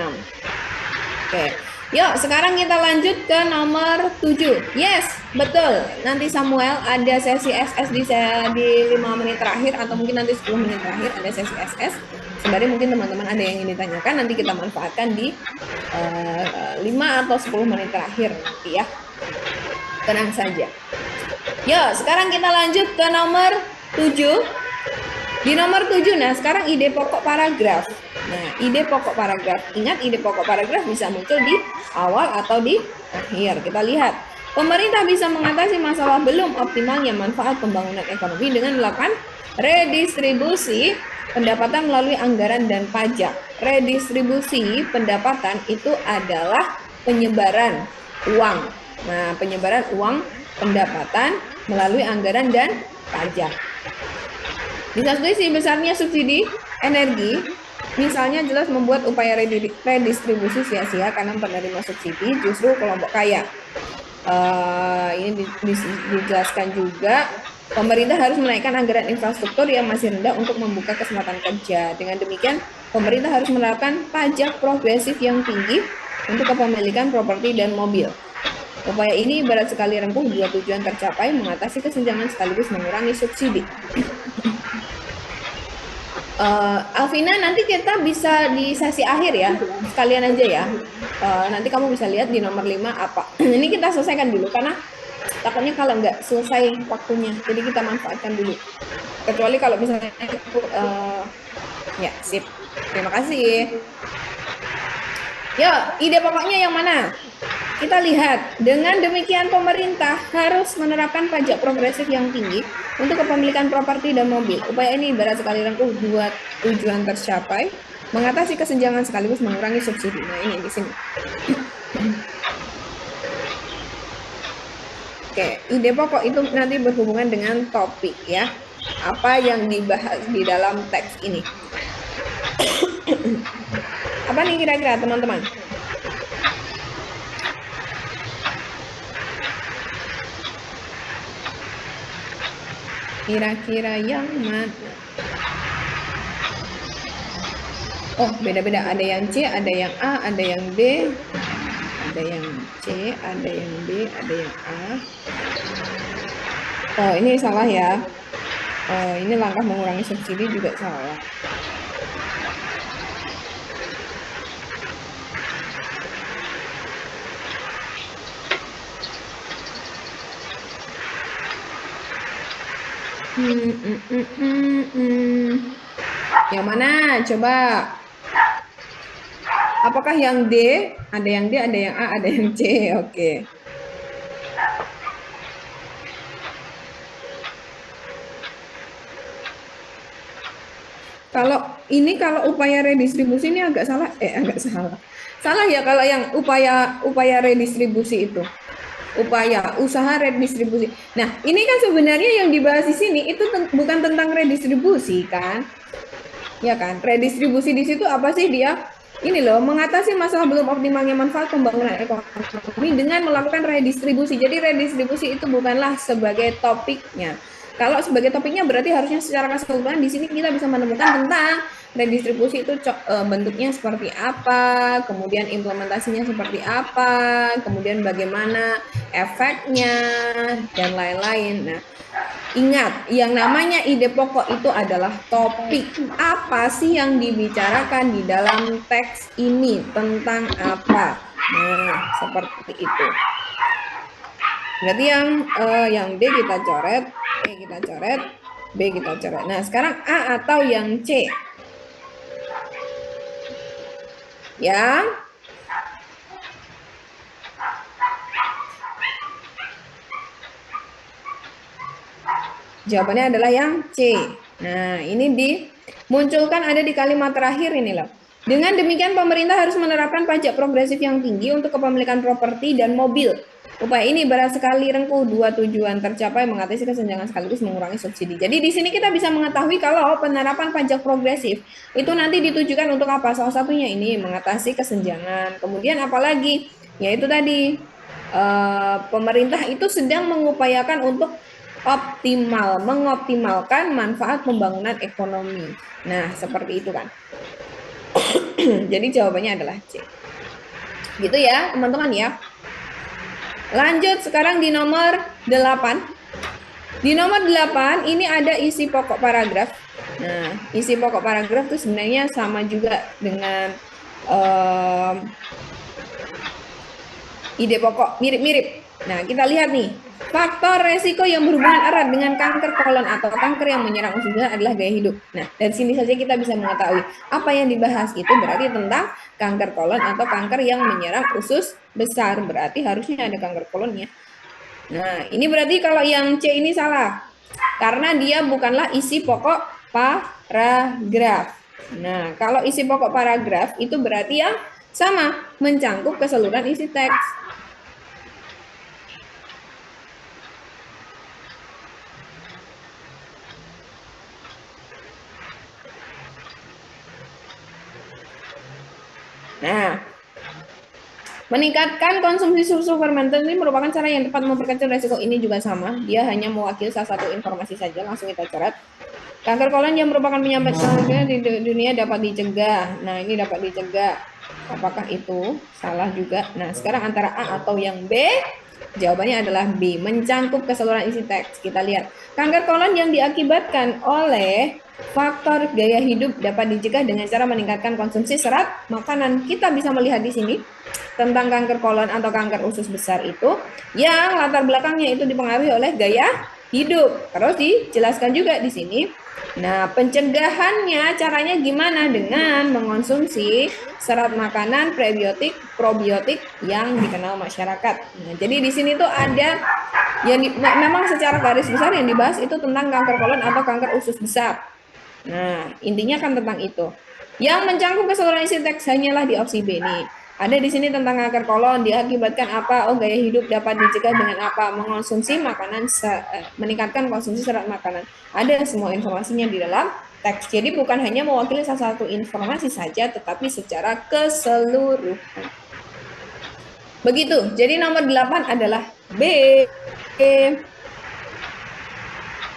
Oke. Yuk, sekarang kita lanjut ke nomor 7. Yes, betul. Nanti Samuel ada sesi SS di 5 menit terakhir atau mungkin nanti 10 menit terakhir ada sesi SS. Sebenarnya mungkin teman-teman ada yang ingin ditanyakan, nanti kita manfaatkan di 5 atau 10 menit terakhir nanti ya. Tenang saja. Yuk, sekarang kita lanjut ke nomor 7. Di nomor 7, nah sekarang ide pokok paragraf. Nah, ide pokok paragraf. Ingat, ide pokok paragraf bisa muncul di awal atau di akhir. Kita lihat. Pemerintah bisa mengatasi masalah belum optimalnya manfaat pembangunan ekonomi dengan melakukan redistribusi pendapatan melalui anggaran dan pajak. Redistribusi pendapatan itu adalah penyebaran uang. Nah, penyebaran uang pendapatan melalui anggaran dan pajak. Disasui besarnya subsidi energi, misalnya jelas membuat upaya redistribusi sia-sia karena penerima subsidi justru kelompok kaya. Ini dijelaskan juga, pemerintah harus menaikkan anggaran infrastruktur yang masih rendah untuk membuka kesempatan kerja. Dengan demikian, pemerintah harus menerapkan pajak progresif yang tinggi untuk kepemilikan properti dan mobil. Upaya ini ibarat sekali rempuh, dua tujuan tercapai, mengatasi kesenjangan sekaligus mengurangi subsidi. Alvina, nanti kita bisa di sesi akhir ya, sekalian aja ya. Nanti kamu bisa lihat di nomor 5 apa. Ini kita selesaikan dulu, karena takutnya kalau nggak selesai waktunya, jadi kita manfaatkan dulu. Kecuali kalau misalnya, ya sip. Terima kasih. Ya, ide pokoknya yang mana? Kita lihat, dengan demikian pemerintah harus menerapkan pajak progresif yang tinggi untuk kepemilikan properti dan mobil. Upaya ini ibarat sekali rangkum dua tujuan tercapai, mengatasi kesenjangan sekaligus mengurangi subsidi. Nah, ini di sini. Oke, ide pokok itu nanti berhubungan dengan topik ya. Apa yang dibahas di dalam teks ini. Apa nih kira-kira teman-teman? Kira-kira yang mana? Oh, beda-beda. Ada yang C, ada yang A, ada yang D, ada yang C, ada yang D, ada yang A. Oh, ini salah ya. Oh, ini langkah mengurangi subsidi juga salah. Yang mana? Coba. Apakah yang D? Ada yang D, ada yang A, ada yang C. Oke. Kalau upaya redistribusi ini agak salah, agak salah. Salah ya kalau yang upaya redistribusi itu. Upaya usaha redistribusi. Nah, ini kan sebenarnya yang dibahas di sini itu bukan tentang redistribusi kan? Ya kan? Redistribusi di situ apa sih dia? Ini loh, mengatasi masalah belum optimalnya manfaat pembangunan ekonomi dengan melakukan redistribusi. Jadi redistribusi itu bukanlah sebagai topiknya. Kalau sebagai topiknya berarti harusnya secara keseluruhan di sini kita bisa menemukan tentang redistribusi itu bentuknya seperti apa, kemudian implementasinya seperti apa, kemudian bagaimana efeknya dan lain-lain. Nah, ingat, yang namanya ide pokok itu adalah topik. Apa sih yang dibicarakan di dalam teks ini? Tentang apa? Nah, seperti itu. Berarti yang D kita coret, E kita coret, B kita coret. Nah, sekarang A atau yang C? Yang jawabannya adalah yang C. Nah, ini dimunculkan ada di kalimat terakhir ini loh. Dengan demikian pemerintah harus menerapkan pajak progresif yang tinggi untuk kepemilikan properti dan mobil. Upaya ini berat sekali rengkuh dua tujuan tercapai, mengatasi kesenjangan sekaligus mengurangi subsidi. Jadi di sini kita bisa mengetahui kalau penerapan pajak progresif itu nanti ditujukan untuk apa? Salah satunya ini mengatasi kesenjangan. Kemudian apalagi? Yaitu tadi pemerintah itu sedang mengupayakan untuk mengoptimalkan manfaat pembangunan ekonomi. Nah, seperti itu kan. Jadi jawabannya adalah C. Gitu ya, teman-teman ya. Lanjut sekarang di nomor 8. Di nomor 8 ini ada isi pokok paragraf. Nah, isi pokok paragraf itu sebenarnya sama juga dengan ide pokok, mirip-mirip. Nah, kita lihat nih. Faktor resiko yang berhubungan erat dengan kanker kolon atau kanker yang menyerang usus besar adalah gaya hidup. Nah, dari sini saja kita bisa mengetahui apa yang dibahas itu berarti tentang kanker kolon atau kanker yang menyerang usus besar. Berarti harusnya ada kanker kolonnya. Nah, ini berarti kalau yang C ini salah. Karena dia bukanlah isi pokok paragraf. Nah, kalau isi pokok paragraf itu berarti yang sama, mencangkup keseluruhan isi teks. Nah, meningkatkan konsumsi susu fermenter ini merupakan cara yang tepat memperkecil resiko. Ini juga sama, dia hanya mewakili salah satu informasi saja. Langsung kita coret. Kanker kolon yang merupakan penyakit di dunia dapat dicegah. Nah, ini dapat dicegah. Apakah itu salah juga? Nah, sekarang antara A atau yang B, jawabannya adalah B, mencangkup keseluruhan isi teks. Kita lihat, kanker kolon yang diakibatkan oleh faktor gaya hidup dapat dicegah dengan cara meningkatkan konsumsi serat makanan. Kita bisa melihat di sini tentang kanker kolon atau kanker usus besar itu yang latar belakangnya itu dipengaruhi oleh gaya hidup. Terus dijelaskan juga di sini. Nah, pencegahannya caranya gimana? Dengan mengonsumsi serat makanan prebiotik, probiotik yang dikenal masyarakat. Nah, jadi di sini tuh ada yang memang secara garis besar yang dibahas itu tentang kanker kolon atau kanker usus besar. Nah, intinya kan tentang itu. Yang mencangkup keseluruhan isi teks hanyalah di opsi B nih. Ada di sini tentang kanker kolon diakibatkan apa? Oh, gaya hidup dapat dicegah dengan apa? Mengonsumsi makanan, meningkatkan konsumsi serat makanan. Ada semua informasinya di dalam teks. Jadi bukan hanya mewakili salah satu informasi saja, tetapi secara keseluruhan. Begitu. Jadi nomor 8 adalah B.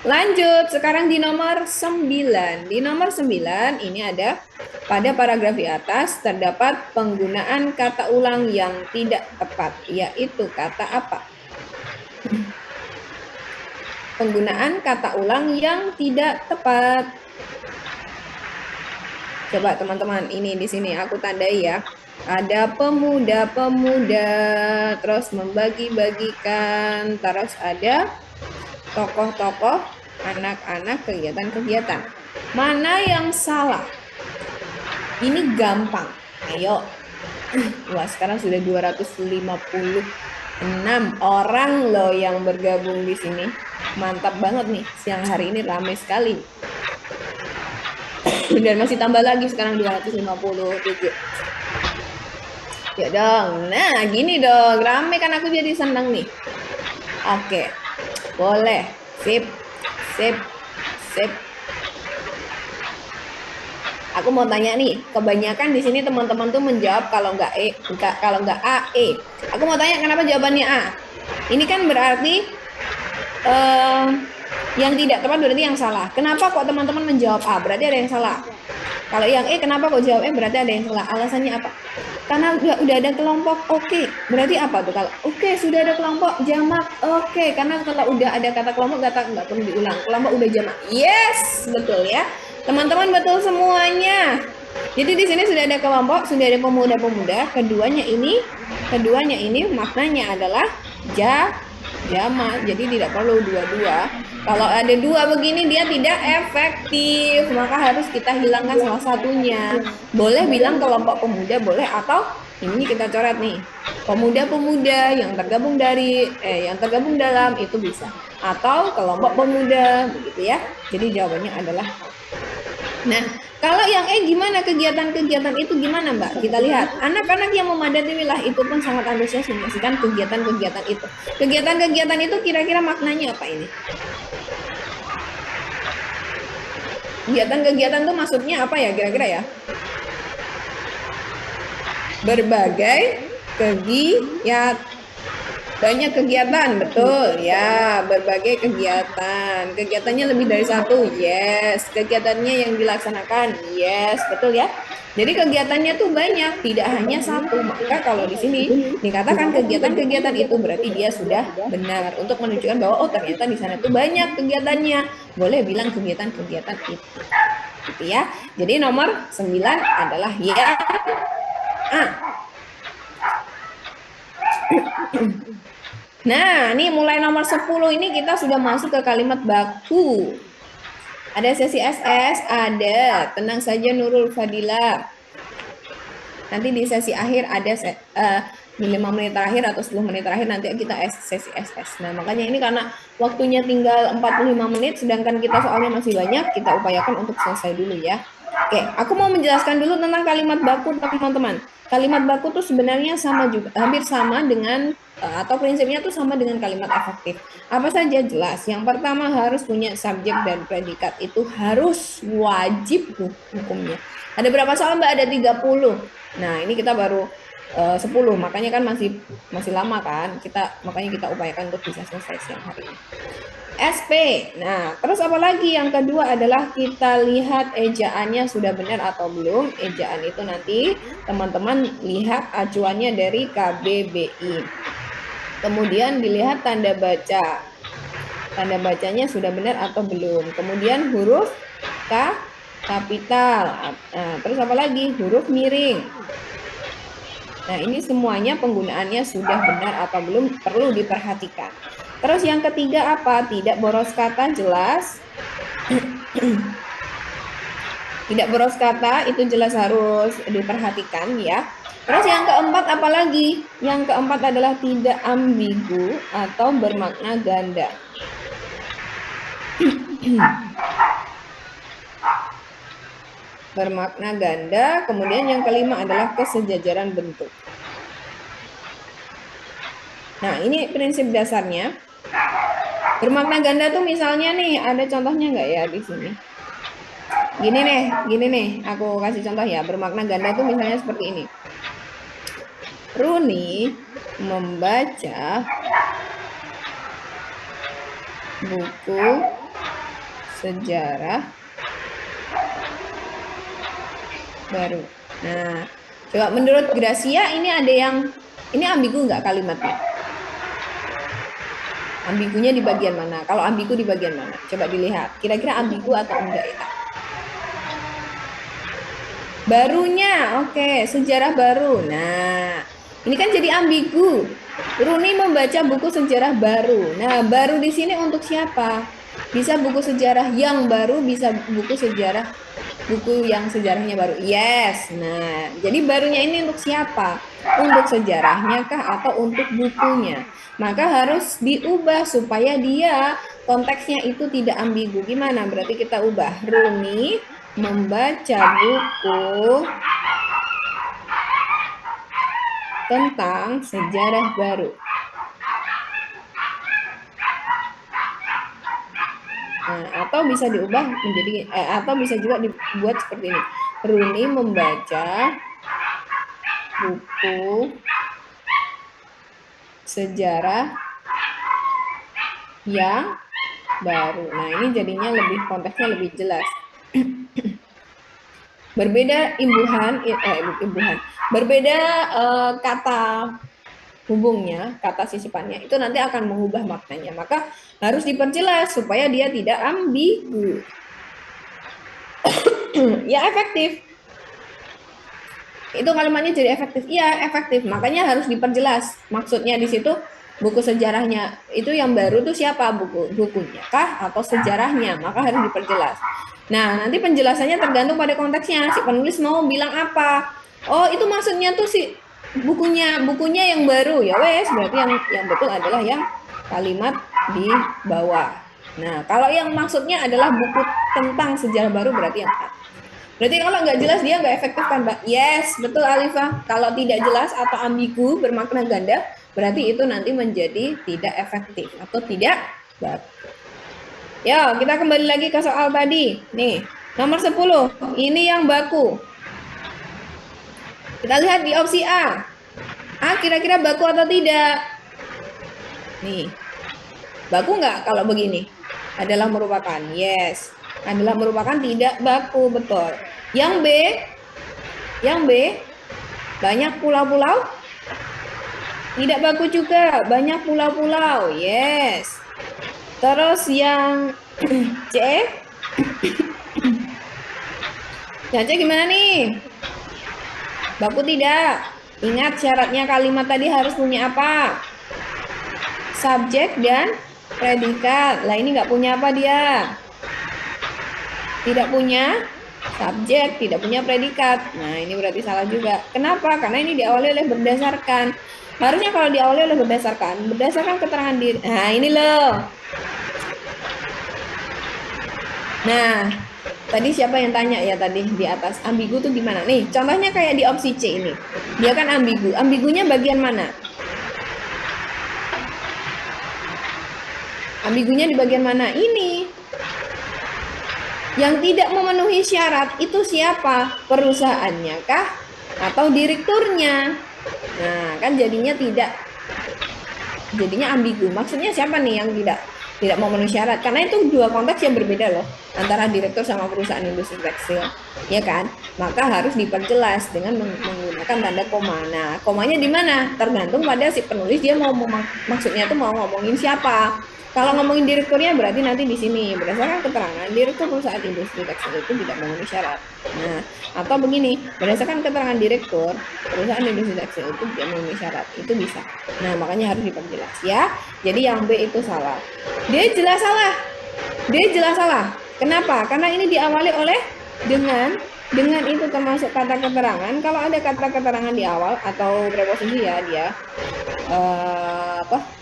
Lanjut, sekarang di nomor 9. Di nomor 9 ini ada pada paragraf di atas terdapat penggunaan kata ulang yang tidak tepat, yaitu kata apa? Penggunaan kata ulang yang tidak tepat. Coba teman-teman, ini di sini aku tandai ya. Ada pemuda-pemuda, terus membagi-bagikan, terus ada tokoh-tokoh, anak-anak, kegiatan-kegiatan. Mana yang salah? Ini gampang. Ayo. Wah, sekarang sudah 256 orang loh yang bergabung di sini. Mantap banget nih. Siang hari ini ramai sekali. Dan masih tambah lagi sekarang 257. Ya dong. Nah, gini dong. Ramai kan aku jadi senang nih. Oke. Boleh. Sip. Sip. Sip. Aku mau tanya nih, kebanyakan di sini teman-teman tuh menjawab kalau nggak kalau nggak A, E. Aku mau tanya kenapa jawabannya A? Ini kan berarti yang tidak tepat berarti yang salah. Kenapa kok teman-teman menjawab A? Berarti ada yang salah. Kalau yang E, kenapa kok jawab E? Berarti ada yang salah. Alasannya apa? Karena udah ada kelompok. Oke. Berarti apa tuh kalau oke, sudah ada kelompok jamak. Oke, karena kalau udah ada kata kelompok nggak perlu diulang. Kelompok udah jamak. Yes, betul ya. Teman-teman betul semuanya. Jadi di sini sudah ada kelompok, sudah ada pemuda-pemuda. Keduanya ini maknanya adalah jamak. Jadi tidak perlu dua-dua. Kalau ada dua begini dia tidak efektif, maka harus kita hilangkan salah satunya. Boleh bilang kelompok pemuda, boleh, atau ini kita coret nih. Pemuda-pemuda yang tergabung dalam itu bisa. Atau kelompok pemuda, begitu ya. Jadi jawabannya adalah. Nah, kalau yang gimana kegiatan-kegiatan itu gimana Mbak? Kita lihat, anak-anak yang memadati wilayah itu pun sangat antusias menyaksikan kegiatan-kegiatan itu. Kegiatan-kegiatan itu kira-kira maknanya apa ini? Kegiatan-kegiatan itu maksudnya apa ya kira-kira ya? Berbagai kegiatan. Banyak kegiatan, betul ya, berbagai kegiatan. Kegiatannya lebih dari satu, yes. Kegiatannya yang dilaksanakan, yes, betul ya. Jadi kegiatannya tuh banyak, tidak hanya satu. Maka kalau di sini dikatakan kegiatan-kegiatan itu berarti dia sudah benar untuk menunjukkan bahwa oh ternyata di sana tuh banyak kegiatannya. Boleh bilang kegiatan-kegiatan itu. Gitu ya. Jadi nomor 9 adalah ya A. Nah, ini mulai nomor 10 ini kita sudah masuk ke kalimat baku. Ada sesi SS, ada. Tenang saja Nurul Fadila. Nanti di sesi akhir ada di 5 menit terakhir atau 10 menit terakhir nanti kita sesi SS. Nah, makanya ini karena waktunya tinggal 45 menit, sedangkan kita soalnya masih banyak, kita upayakan untuk selesai dulu ya. Oke, aku mau menjelaskan dulu tentang kalimat baku, teman-teman. Kalimat baku tuh sebenarnya sama juga, hampir sama dengan atau prinsipnya tuh sama dengan kalimat efektif. Apa saja jelas. Yang pertama harus punya subjek dan predikat, itu harus wajib hukumnya. Ada berapa soal Mbak? Ada 30. Nah, ini kita baru 10, makanya kan masih lama kan. Makanya kita upayakan untuk bisa selesai siang hari ini. SP. Nah, terus apa lagi? Yang kedua adalah kita lihat ejaannya sudah benar atau belum. Ejaan itu nanti teman-teman lihat acuannya dari KBBI. Kemudian dilihat tanda baca. Tanda bacanya sudah benar atau belum. Kemudian huruf kapital. Nah, terus apa lagi? Huruf miring. Nah, ini semuanya penggunaannya sudah benar apa belum perlu diperhatikan. Terus yang ketiga apa? Tidak boros kata, jelas. Tidak boros kata itu jelas harus diperhatikan ya. Terus yang keempat apa lagi? Yang keempat adalah tidak ambigu atau bermakna ganda. Bermakna ganda. Kemudian yang kelima adalah kesejajaran bentuk. Nah, ini prinsip dasarnya. Bermakna ganda tuh misalnya nih, ada contohnya nggak ya di sini? Gini nih, aku kasih contoh ya. Bermakna ganda tuh misalnya seperti ini. Runi membaca buku sejarah baru. Nah, coba menurut Gracia ini ada yang, ini ambigu nggak kalimatnya? Ambigunya di bagian mana? Kalau ambigu di bagian mana? Coba dilihat. Kira-kira ambigu atau enggak ya? Barunya, oke, sejarah baru. Nah, ini kan jadi ambigu. Runi membaca buku sejarah baru. Nah, baru di sini untuk siapa? Bisa buku sejarah yang baru, bisa buku yang sejarahnya baru. Yes. Nah, jadi barunya ini untuk siapa? Untuk sejarahnya kah atau untuk bukunya? Maka harus diubah supaya dia konteksnya itu tidak ambigu. Gimana? Berarti kita ubah. Runi membaca buku tentang sejarah baru. Nah, atau bisa diubah menjadi atau bisa juga dibuat seperti ini. Runi membaca buku sejarah yang baru. Nah, ini jadinya lebih konteksnya lebih jelas. Berbeda berbeda kata hubungnya, kata sisipannya itu nanti akan mengubah maknanya. Maka harus diperjelas supaya dia tidak ambigu. Ya efektif. Itu kalimatnya jadi efektif. Iya, efektif. Makanya harus diperjelas. Maksudnya di situ buku sejarahnya itu yang baru tuh siapa? Bukunya kah atau sejarahnya? Maka harus diperjelas. Nah, nanti penjelasannya tergantung pada konteksnya. Si penulis mau bilang apa? Oh, itu maksudnya tuh si bukunya yang baru. Ya wes, berarti yang betul adalah yang kalimat di bawah. Nah, kalau yang maksudnya adalah buku tentang sejarah baru berarti yang berarti kalau nggak jelas dia nggak efektif kan, Mbak? Yes, betul Alifah. Kalau tidak jelas atau ambigu bermakna ganda, berarti itu nanti menjadi tidak efektif atau tidak baku. Ya, kita kembali lagi ke soal tadi. Nih, nomor 10. Ini yang baku. Kita lihat di opsi A. A kira-kira baku atau tidak? Nih, baku nggak kalau begini? Adalah merupakan. Yes. Adalah merupakan tidak baku, betul. Yang B, banyak pulau-pulau, tidak baku juga, banyak pulau-pulau, yes. Terus yang C, yang C gimana nih? Baku tidak. Ingat syaratnya kalimat tadi harus punya apa? Subjek dan predikat. Lah ini nggak punya apa dia? Tidak punya subjek, tidak punya predikat. Nah, ini berarti salah juga. Kenapa? Karena ini diawali oleh berdasarkan. Harusnya kalau diawali oleh berdasarkan keterangan diri. Nah, ini loh. Nah, tadi siapa yang tanya ya tadi di atas? Ambigu tuh gimana? Nih, contohnya kayak di opsi C ini. Dia kan ambigu. Ambigunya bagian mana? Ambigunya di bagian mana? Ini. Yang tidak memenuhi syarat itu siapa? Perusahaannya kah? Atau direkturnya? Nah, kan jadinya ambigu. Maksudnya siapa nih yang tidak memenuhi syarat? Karena itu dua konteks yang berbeda loh, antara direktur sama perusahaan industri tekstil, ya kan? Maka harus diperjelas dengan menggunakan tanda koma. Nah, komanya di mana? Tergantung pada si penulis dia maksudnya tuh mau ngomongin siapa. Kalau ngomongin direkturnya berarti nanti di sini berdasarkan keterangan direktur perusahaan industri tekstil itu tidak memenuhi syarat. Nah, atau begini, berdasarkan keterangan direktur perusahaan industri tekstil itu tidak memenuhi syarat. Itu bisa. Nah, makanya harus diperjelas ya. Jadi yang B itu salah. D jelas salah. D jelas salah. Kenapa? Karena ini diawali oleh dengan itu termasuk kata keterangan. Kalau ada kata keterangan di awal atau preposisi ya dia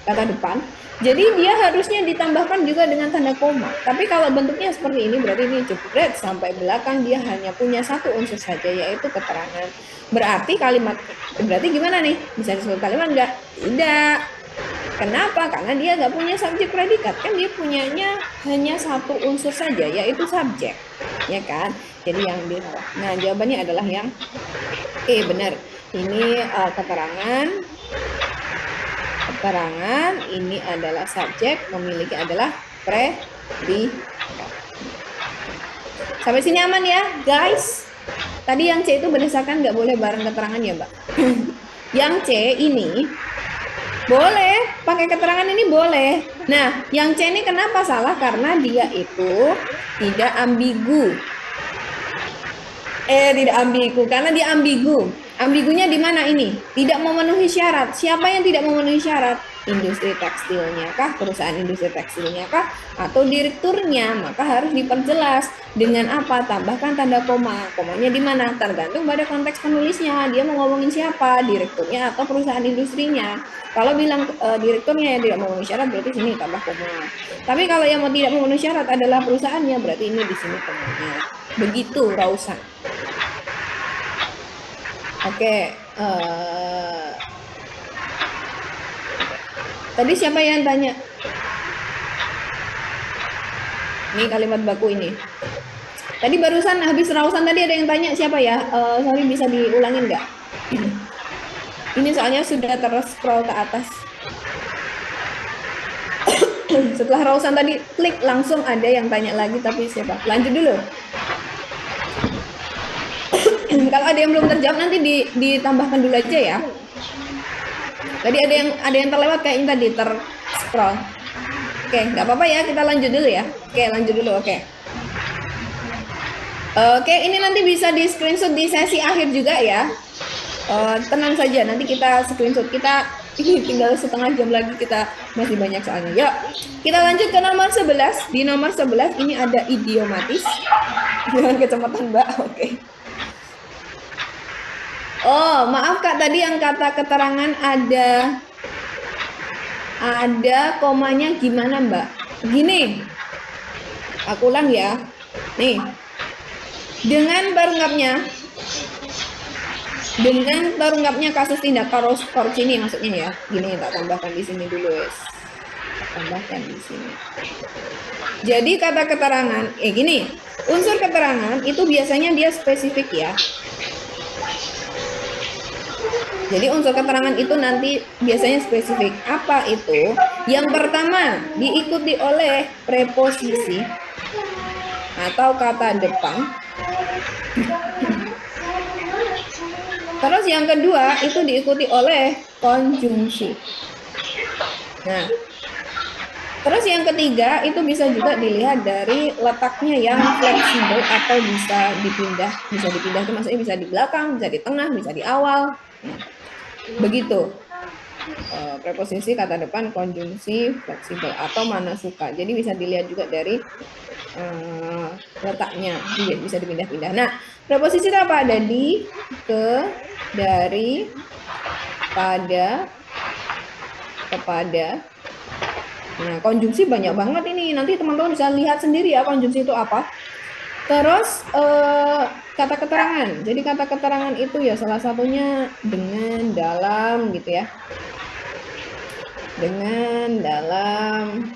kata depan. Jadi dia harusnya ditambahkan juga dengan tanda koma. Tapi kalau bentuknya seperti ini berarti ini jebret sampai belakang dia hanya punya satu unsur saja yaitu keterangan. Berarti kalimat berarti gimana nih? Bisa disebut kalimat enggak? Tidak. Kenapa? Karena dia nggak punya subjek predikat, kan dia punyanya hanya satu unsur saja, yaitu subjek, ya kan? Jadi yang D salah. Nah, jawabannya adalah yang E, benar. Ini keterangan, ini adalah subjek, memiliki adalah predikat. Sampai sini aman ya, guys? Tadi yang C itu berdasarkan nggak boleh bareng keterangan ya, Mbak? Yang C ini boleh, pakai keterangan ini boleh. Nah, yang C ini kenapa salah? Karena dia itu tidak ambigu. Tidak ambigu, karena dia ambigu. Ambigunya di mana ini? Tidak memenuhi syarat. Siapa yang tidak memenuhi syarat? Industri tekstilnya kah? Perusahaan industri tekstilnya kah? Atau direkturnya? Maka harus diperjelas. Dengan apa? Tambahkan tanda koma. Komanya di mana? Tergantung pada konteks penulisnya. Dia mau ngomongin siapa? Direkturnya atau perusahaan industrinya? Kalau bilang direkturnya yang tidak memenuhi syarat, berarti sini tambah koma. Tapi kalau yang mau tidak memenuhi syarat adalah perusahaannya, berarti ini di sini komanya. Begitu, Rausan. Oke, tadi siapa yang tanya? Ini kalimat baku ini. Tadi barusan habis Rausan tadi ada yang tanya siapa ya? Sorry, bisa diulangin nggak? Ini soalnya sudah ter-scroll ke atas. Setelah Rausan tadi klik langsung ada yang tanya lagi, tapi siapa? Lanjut dulu. Kalau ada yang belum terjawab nanti ditambahkan dulu aja ya. Tadi ada yang terlewat kayaknya tadi ter-scroll. Oke, nggak apa-apa ya, kita lanjut dulu ya. Oke, lanjut dulu. Oke. Oke, ini nanti bisa di screenshot di sesi akhir juga ya. Tenang saja, nanti kita screenshot. Ini tinggal setengah jam lagi, kita masih banyak soalnya. Yuk, kita lanjut ke nomor 11. Di nomor 11 ini ada idiomatis. Dengan kecepatan Mbak, oke. Oh, maaf Kak, tadi yang kata keterangan ada komanya gimana Mbak? Gini, aku ulang ya. Nih, dengan terungkapnya kasus tindak korupsi ini maksudnya ya. Gini, tak tambahkan di sini dulu ya. Tambahkan di sini. Jadi kata keterangan, gini, unsur keterangan itu biasanya dia spesifik ya. Jadi unsur keterangan itu nanti biasanya spesifik. Apa itu? Yang pertama, diikuti oleh preposisi atau kata depan. Terus yang kedua, itu diikuti oleh konjungsi. Nah, terus yang ketiga, itu bisa juga dilihat dari letaknya yang fleksibel atau bisa dipindah. Bisa dipindah itu maksudnya bisa di belakang, bisa di tengah, bisa di awal. Nah, begitu. Preposisi, kata depan, konjungsi, fleksibel atau mana suka. Jadi bisa dilihat juga dari letaknya, bisa dipindah-pindah. Nah, preposisi itu apa? Ada di, ke, dari, pada, kepada. Nah, konjungsi banyak banget ini. Nanti teman-teman bisa lihat sendiri ya konjungsi itu apa. Terus kata keterangan. Jadi kata keterangan itu ya salah satunya dengan, dalam gitu ya. Dengan, dalam.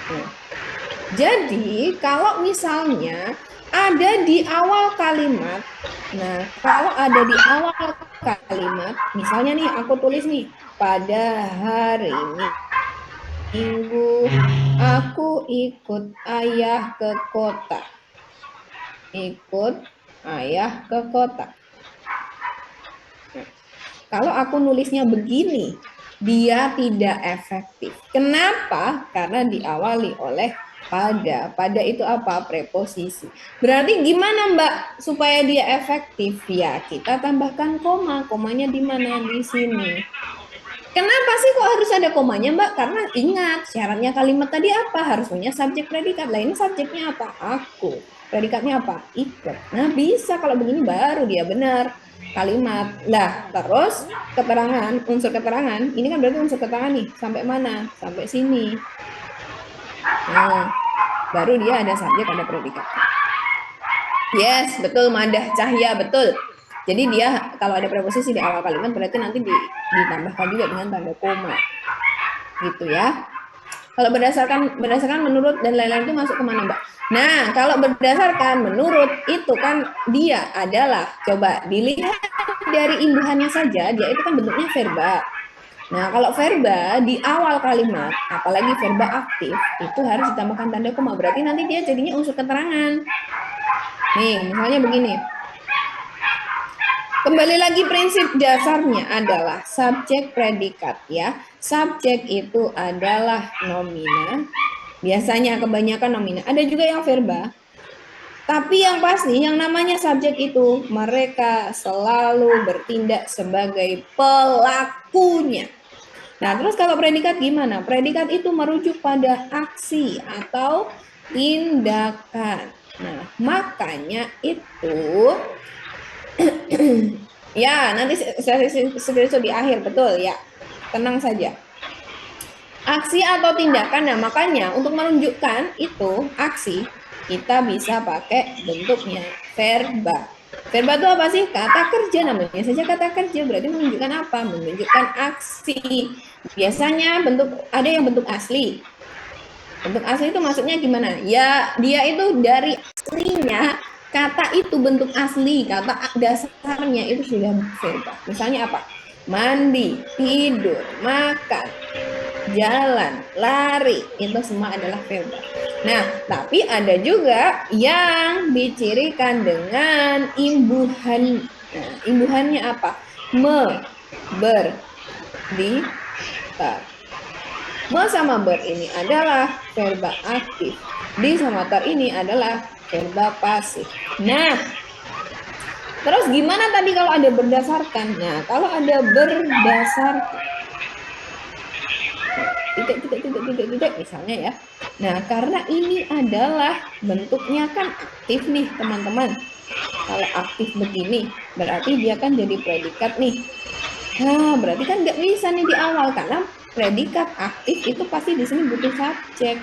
Nah, jadi kalau misalnya ada di awal kalimat, nah kalau ada di awal kalimat, misalnya nih aku tulis nih, pada hari Minggu aku ikut ayah ke kota. Ikut ayah ke kota. Nah, kalau aku nulisnya begini, dia tidak efektif. Kenapa? Karena diawali oleh pada. Pada itu apa? Preposisi. Berarti gimana Mbak supaya dia efektif? Ya, kita tambahkan koma. Komanya di mana? Di sini. Kenapa sih kok harus ada komanya Mbak? Karena ingat syaratnya kalimat tadi apa? Harus punya subjek predikat. Lah ini subjeknya apa? Aku. Predikatnya apa? Ikut. Nah bisa kalau begini baru dia benar kalimat. Nah terus keterangan, unsur keterangan. Ini kan berarti unsur keterangan nih. Sampai mana? Sampai sini. Nah baru dia ada subjek, ada predikat. Yes, betul Madah Cahya, betul. Jadi dia kalau ada preposisi di awal kalimat berarti nanti ditambahkan juga dengan tanda koma. Gitu ya. Kalau berdasarkan menurut dan lain-lain itu masuk kemana Mbak? Nah, kalau berdasarkan menurut itu kan dia adalah, coba dilihat dari imbuhannya saja, dia itu kan bentuknya verba. Nah, kalau verba di awal kalimat, apalagi verba aktif, itu harus ditambahkan tanda koma. Berarti nanti dia jadinya unsur keterangan. Nih, misalnya begini. Kembali lagi prinsip dasarnya adalah subjek predikat ya. Subjek itu adalah nomina. Biasanya kebanyakan nomina. Ada juga yang verba. Tapi yang pasti yang namanya subjek itu mereka selalu bertindak sebagai pelakunya. Nah, terus kalau predikat gimana? Predikat itu merujuk pada aksi atau tindakan. Nah, makanya itu ya, nanti screenshot di akhir, betul ya. Tenang saja. Aksi atau tindakan, nah makanya untuk menunjukkan itu aksi, kita bisa pakai bentuknya verba. Verba itu apa sih? Kata kerja, namanya saja kata kerja, berarti menunjukkan apa? Menunjukkan aksi. Biasanya ada yang bentuk asli. Bentuk asli itu maksudnya gimana? Ya, dia itu dari aslinya, kata itu bentuk asli, kata dasarnya itu sudah verba. Misalnya apa? Mandi, tidur, makan, jalan, lari, itu semua adalah verba. Nah, tapi ada juga yang dicirikan dengan imbuhan. Nah, imbuhannya apa? Me, ber, di, tar. Me sama ber ini adalah verba aktif. Di sama tar ini adalah verba pasif. Nah, terus gimana tadi kalau ada berdasarkan? Nah, kalau ada berdasarkan, titik misalnya ya. Nah, karena ini adalah bentuknya kan aktif nih teman-teman. Kalau aktif begini, berarti dia kan jadi predikat nih. Nah, berarti kan nggak bisa nih di awal karena predikat aktif itu pasti di sini butuh subjek.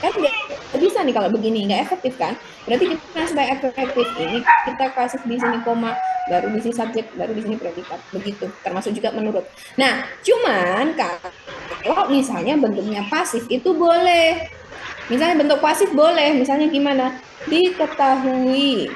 Kan nggak bisa nih kalau begini, nggak efektif kan? Berarti kita supaya efektif ini kita kasih di sini koma, baru di sini subjek, baru di sini predikat, begitu. Termasuk juga menurut. Nah, cuman kalau misalnya bentuknya pasif itu boleh. Misalnya bentuk pasif boleh, misalnya gimana? Diketahui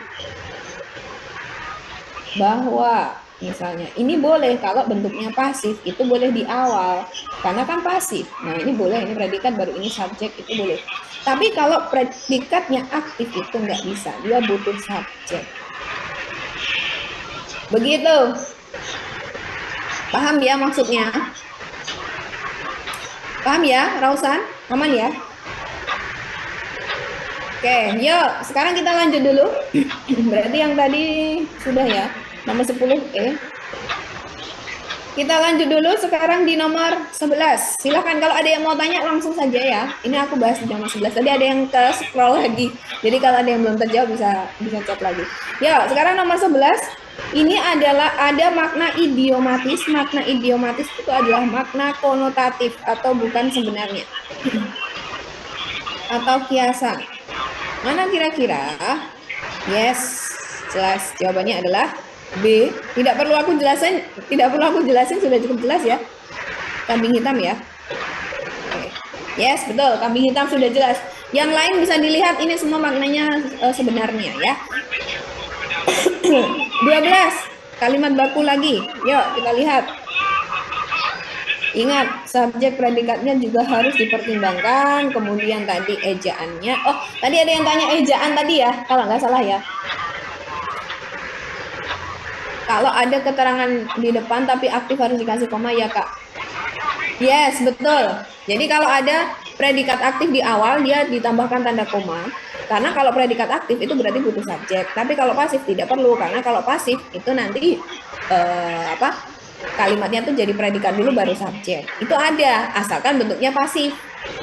bahwa misalnya ini boleh kalau bentuknya pasif itu boleh di awal karena kan pasif. Nah ini boleh, ini predikat baru ini subjek itu boleh. Tapi kalau predikatnya aktif itu nggak bisa, dia butuh subjek. Begitu. Paham ya maksudnya? Paham ya, Rausan? Aman ya? Oke, yuk sekarang kita lanjut dulu. Berarti yang tadi sudah ya, nomor 10E. Kita lanjut dulu sekarang di nomor 11. Silahkan kalau ada yang mau tanya langsung saja ya. Ini aku bahas di nomor 11. Tadi ada yang ke scroll lagi. Jadi kalau ada yang belum terjawab bisa chat lagi. Ya, sekarang nomor 11. Ini adalah ada makna idiomatis. Makna idiomatis itu adalah makna konotatif atau bukan sebenarnya. Atau kiasan. Mana kira-kira? Yes, jelas. Jawabannya adalah B. Tidak perlu aku jelasin, sudah cukup jelas ya. Kambing hitam ya. Oke. Yes, betul. Kambing hitam sudah jelas. Yang lain bisa dilihat ini semua maknanya sebenarnya ya. 12. Kalimat baku lagi. Yuk kita lihat. Ingat, subjek predikatnya juga harus dipertimbangkan. Kemudian tadi ejaannya. Oh, tadi ada yang tanya ejaan tadi ya, kalau nggak salah ya. Kalau ada keterangan di depan tapi aktif harus dikasih koma ya Kak. Yes, betul. Jadi kalau ada predikat aktif di awal dia ditambahkan tanda koma. Karena kalau predikat aktif itu berarti butuh subjek. Tapi kalau pasif tidak perlu karena kalau pasif itu nanti apa? Kalimatnya tuh jadi predikat dulu baru subjek. Itu ada asalkan bentuknya pasif.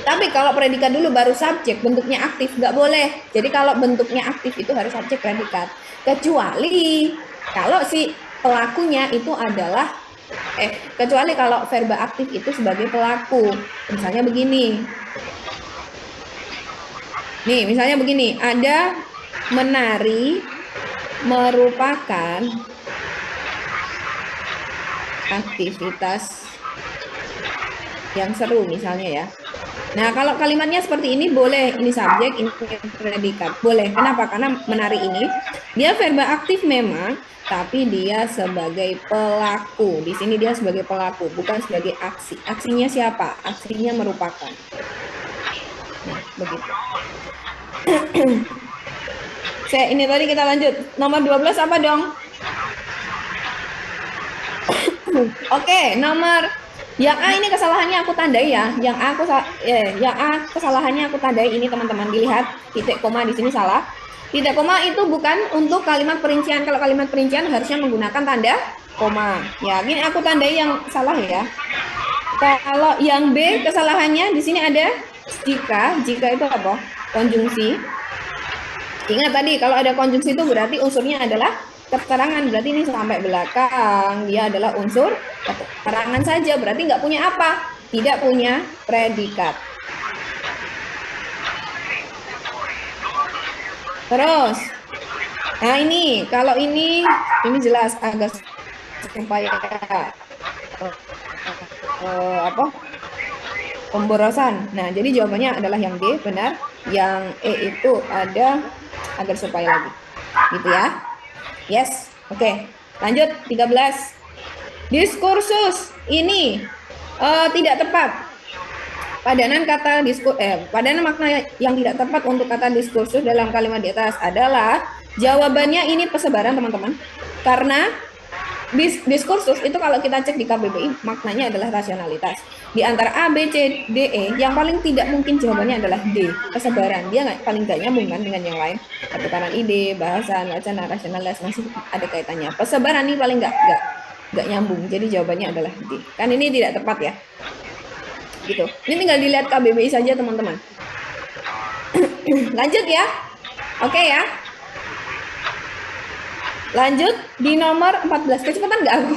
Tapi kalau predikat dulu baru subjek bentuknya aktif nggak boleh. Jadi kalau bentuknya aktif itu harus subjek predikat. Kecuali kalau si pelakunya itu adalah kecuali kalau verba aktif itu sebagai pelaku. Misalnya begini. Nih, misalnya begini, ada menari merupakan aktivitas yang seru misalnya ya. Nah, kalau kalimatnya seperti ini boleh ini subjek, ini predikat. Boleh. Kenapa? Karena menari ini dia verba aktif memang, tapi dia sebagai pelaku. Di sini dia sebagai pelaku, bukan sebagai aksi. Aksinya siapa? Aksinya merupakan. Nah, begitu. Ini tadi kita lanjut. Nomor 12 apa dong? Oke, nomor yang A ini kesalahannya aku tandai ya. Yang A kesalahannya aku tandai ini teman-teman dilihat titik koma di sini salah. Titik koma itu bukan untuk kalimat perincian. Kalau kalimat perincian harusnya menggunakan tanda koma. Ya, ini aku tandai yang salah ya. Kalau yang B kesalahannya di sini ada jika. Jika itu apa? Konjungsi. Ingat tadi kalau ada konjungsi itu berarti unsurnya adalah keterangan, berarti ini sampai belakang dia adalah unsur keterangan saja, berarti nggak punya apa, tidak punya predikat. Terus, nah ini kalau ini jelas agak supaya apa pemborosan. Nah jadi jawabannya adalah yang D benar, yang E itu ada agar supaya lagi, gitu ya. Yes, oke. Lanjut 13. Diskursus ini tidak tepat. Padanan kata padanan makna yang tidak tepat untuk kata diskursus dalam kalimat di atas adalah jawabannya ini persebaran teman-teman. Karena diskursus itu kalau kita cek di KBBI maknanya adalah rasionalitas. Di antara A, B, C, D, E yang paling tidak mungkin jawabannya adalah D, persebaran. Dia paling gak nyambung kan dengan yang lain. Pertukaran ide, bahasan, wacana, rasionalitas masih ada kaitannya. Persebaran ini paling gak nyambung. Jadi jawabannya adalah D. Kan ini tidak tepat ya. Gitu. Ini tinggal dilihat KBBI saja teman-teman. Lanjut ya. Oke ya. Lanjut di nomor 14. Kecepatan nggak aku?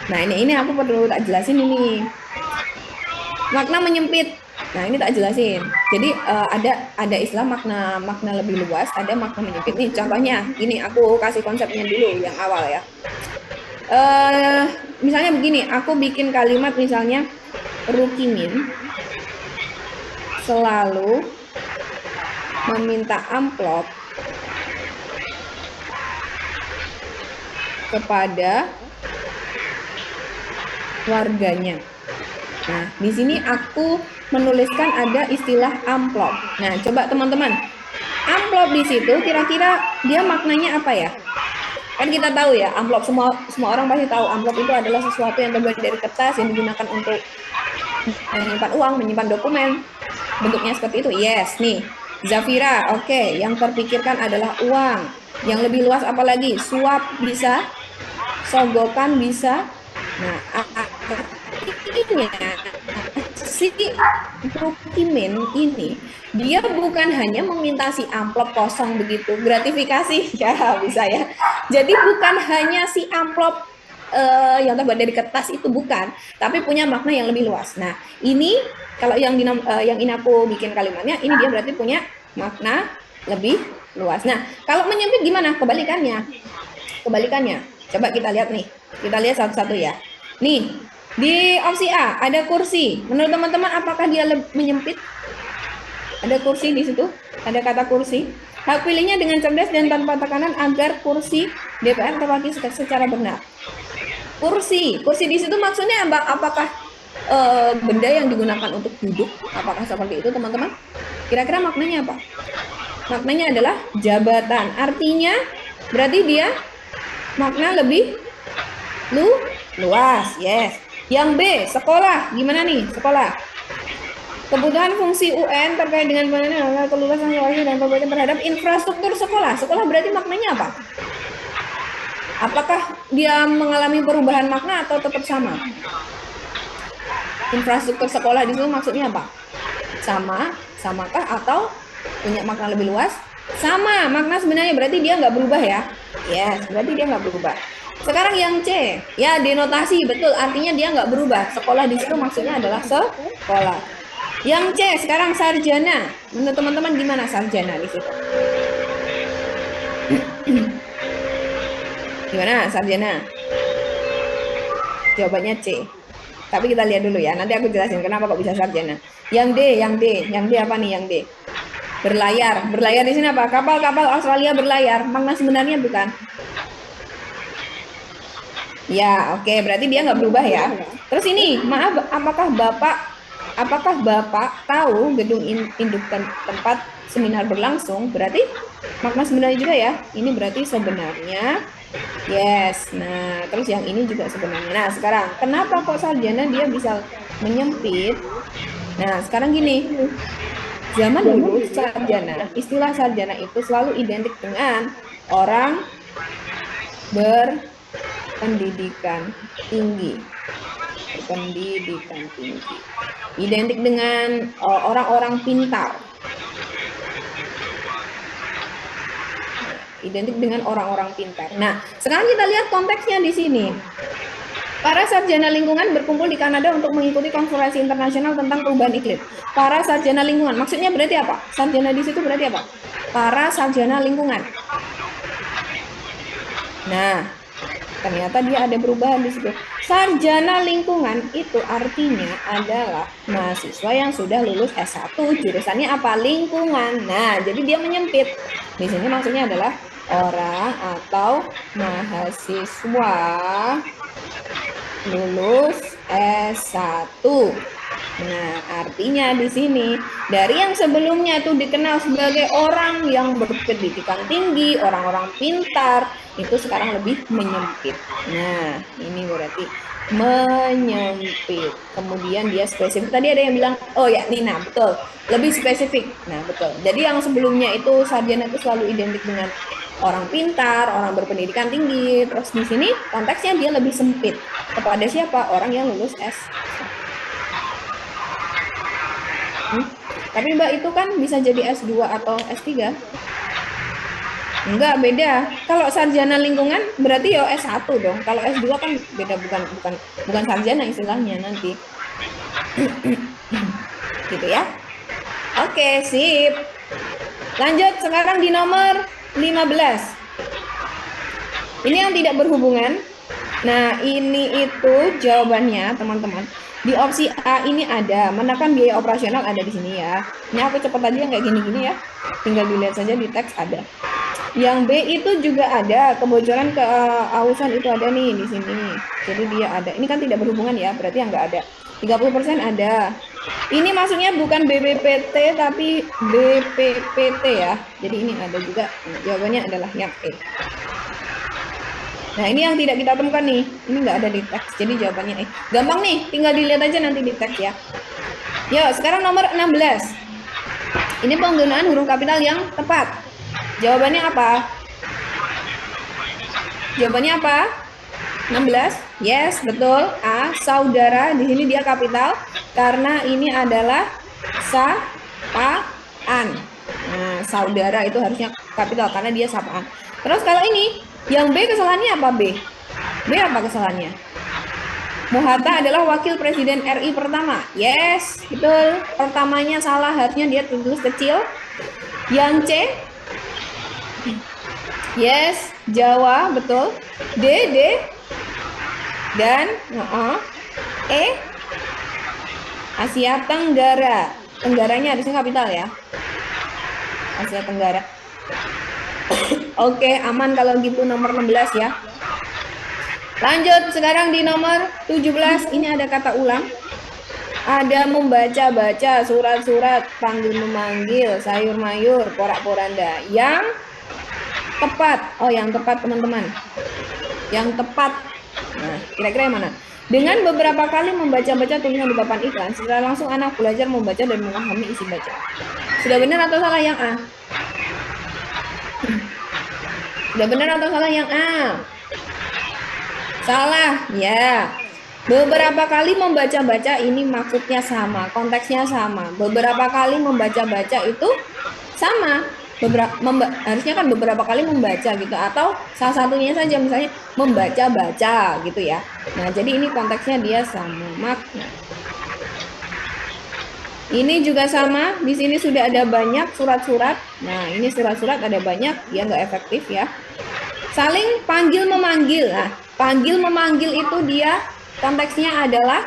Nah ini aku perlu tak jelasin ini. Makna menyempit. Nah ini tak jelasin. Jadi ada istilah makna lebih luas, ada makna menyempit. Nih contohnya, ini aku kasih konsepnya dulu yang awal ya. Misalnya begini, aku bikin kalimat misalnya Rukimin selalu meminta amplop kepada warganya. Nah, di sini aku menuliskan ada istilah amplop. Nah, coba teman-teman, amplop di situ kira-kira dia maknanya apa ya? Kan kita tahu ya, amplop semua orang pasti tahu amplop itu adalah sesuatu yang terbuat dari kertas yang digunakan untuk menyimpan uang, menyimpan dokumen. Bentuknya seperti itu. Yes, nih. Zafira, oke. Yang terpikirkan adalah uang. Yang lebih luas apalagi? Suap bisa, sogokan bisa. Nah, artinya si Rukimin ini dia bukan hanya meminta si amplop kosong begitu, gratifikasi ya bisa ya. Jadi bukan hanya si amplop yang terbuat dari kertas itu bukan, tapi punya makna yang lebih luas. Nah, ini kalau yang ini aku bikin kalimatnya, ini dia berarti punya makna lebih luas. Nah, kalau menyempit gimana? Kebalikannya. Coba kita lihat nih. Kita lihat satu-satu ya. Nih, di opsi A ada kursi. Menurut teman-teman apakah dia menyempit? Ada kursi di situ, ada kata kursi. Hak pilihnya dengan cerdas dan tanpa tekanan agar kursi DPR terwakili secara benar. Kursi di situ maksudnya apakah benda yang digunakan untuk duduk? Apakah seperti itu teman-teman? Kira-kira maknanya apa? Maknanya adalah jabatan. Artinya berarti dia Makna lebih luas. Yes. Yang B, sekolah. Gimana nih sekolah? Kebutuhan fungsi UN terkait dengan kelulusan sekolah dan perbaikan terhadap infrastruktur sekolah. Sekolah berarti maknanya apa? Apakah dia mengalami perubahan makna atau tetap sama? Infrastruktur sekolah di situ maksudnya apa? Samakah atau punya makna lebih luas? Sama, makna sebenarnya berarti dia nggak berubah ya. Yes, berarti dia nggak berubah. Sekarang yang C, ya denotasi, betul, artinya dia nggak berubah. Sekolah di situ maksudnya adalah sekolah. Yang C, sekarang sarjana. Menurut teman-teman gimana sarjana di situ? Gimana sarjana? Jawabannya C. Tapi kita lihat dulu ya, nanti aku jelasin kenapa kok bisa sarjana. Yang D apa nih yang D? Berlayar. Berlayar di sini apa? Kapal-kapal Australia berlayar. Makna sebenarnya bukan? Ya, oke. Berarti dia nggak berubah ya. Terus ini, maaf, apakah Bapak tahu gedung induk tempat seminar berlangsung? Berarti makna sebenarnya juga ya. Ini berarti sebenarnya. Yes. Nah, terus yang ini juga sebenarnya. Nah, sekarang kenapa kok sarjana dia bisa menyempit? Nah, sekarang gini. Zaman dulu sarjana, istilah sarjana itu selalu identik dengan orang berpendidikan tinggi. Berpendidikan tinggi. Identik dengan orang-orang pintar. Identik dengan orang-orang pintar. Nah, sekarang kita lihat konteksnya di sini. Para sarjana lingkungan berkumpul di Kanada untuk mengikuti konferensi internasional tentang perubahan iklim. Para sarjana lingkungan, maksudnya berarti apa? Sarjana di situ berarti apa? Para sarjana lingkungan. Nah, ternyata dia ada perubahan di situ. Sarjana lingkungan itu artinya adalah mahasiswa yang sudah lulus S1, jurusannya apa? Lingkungan. Nah, jadi dia menyempit. Di sini maksudnya adalah orang atau mahasiswa lulus S1. Nah, artinya di sini dari yang sebelumnya itu dikenal sebagai orang yang berpendidikan tinggi, orang-orang pintar, itu sekarang lebih menyempit. Nah, ini berarti menyempit. Kemudian dia spesifik. Tadi ada yang bilang, oh ya, Nina, betul. Lebih spesifik. Nah, betul. Jadi yang sebelumnya itu sarjana itu selalu identik dengan orang pintar, orang berpendidikan tinggi. Terus di sini konteksnya dia lebih sempit. Kepada siapa? Orang yang lulus S. Tapi Mbak itu kan bisa jadi S2 atau S3. Enggak, beda. Kalau sarjana lingkungan berarti ya S1 dong. Kalau S2 kan beda, bukan sarjana istilahnya nanti. Gitu ya. Oke, sip. Lanjut sekarang di nomor 15. Ini yang tidak berhubungan. Nah, ini itu jawabannya, teman-teman. Di opsi A ini ada, menekan biaya operasional ada di sini ya. Ini aku cepat aja yang kayak gini-gini ya. Tinggal dilihat saja di teks ada. Yang B itu juga ada, kebocoran keausan itu ada nih di sini. Jadi dia ada. Ini kan tidak berhubungan ya, berarti yang nggak ada. 30% ada. Ini maksudnya bukan BPPT tapi BPPT ya. Jadi ini ada juga. Jawabannya adalah yang E. Nah, ini yang tidak kita temukan nih. Ini nggak ada di teks, jadi jawabannya E. Gampang nih, tinggal dilihat aja nanti di teks ya. Yuk, sekarang nomor 16. Ini penggunaan huruf kapital yang tepat. Jawabannya apa? Jawabannya apa? 16. Yes, betul. A, saudara. Di sini dia kapital karena ini adalah sapaan. Nah, saudara itu harusnya kapital karena dia sapaan. Terus kalau ini, yang B kesalahannya apa B? B apa kesalahannya? Mohatta adalah wakil presiden RI pertama. Yes, betul. Pertamanya salah, harusnya dia tulis kecil. Yang C? Yes, Jawa, betul. D. Dan E? Asia Tenggara. Tenggaranya harusnya kapital ya. Asia Tenggara. Oke, aman kalau gitu nomor 16 ya. Lanjut sekarang di nomor 17. Ini ada kata ulang. Ada membaca-baca, surat-surat, panggil-memanggil, sayur-mayur, porak-poranda. Yang tepat. Oh, yang tepat teman-teman. yang tepat. Nah, kira-kira yang mana? Dengan beberapa kali membaca-baca tulisan di papan iklan, secara langsung anak belajar membaca dan memahami isi baca. Sudah benar atau salah yang A? Sudah benar atau salah yang A? Salah, ya. Beberapa kali membaca-baca ini maksudnya sama, konteksnya sama. Beberapa kali membaca-baca itu sama. Harusnya kan beberapa kali membaca gitu, atau salah satunya saja misalnya membaca-baca gitu ya. Nah, jadi ini konteksnya dia sama makna. Ini juga sama, di sini sudah ada banyak surat-surat. Nah, ini surat-surat ada banyak, dia nggak efektif ya. Saling panggil memanggil. Nah, panggil memanggil itu dia konteksnya adalah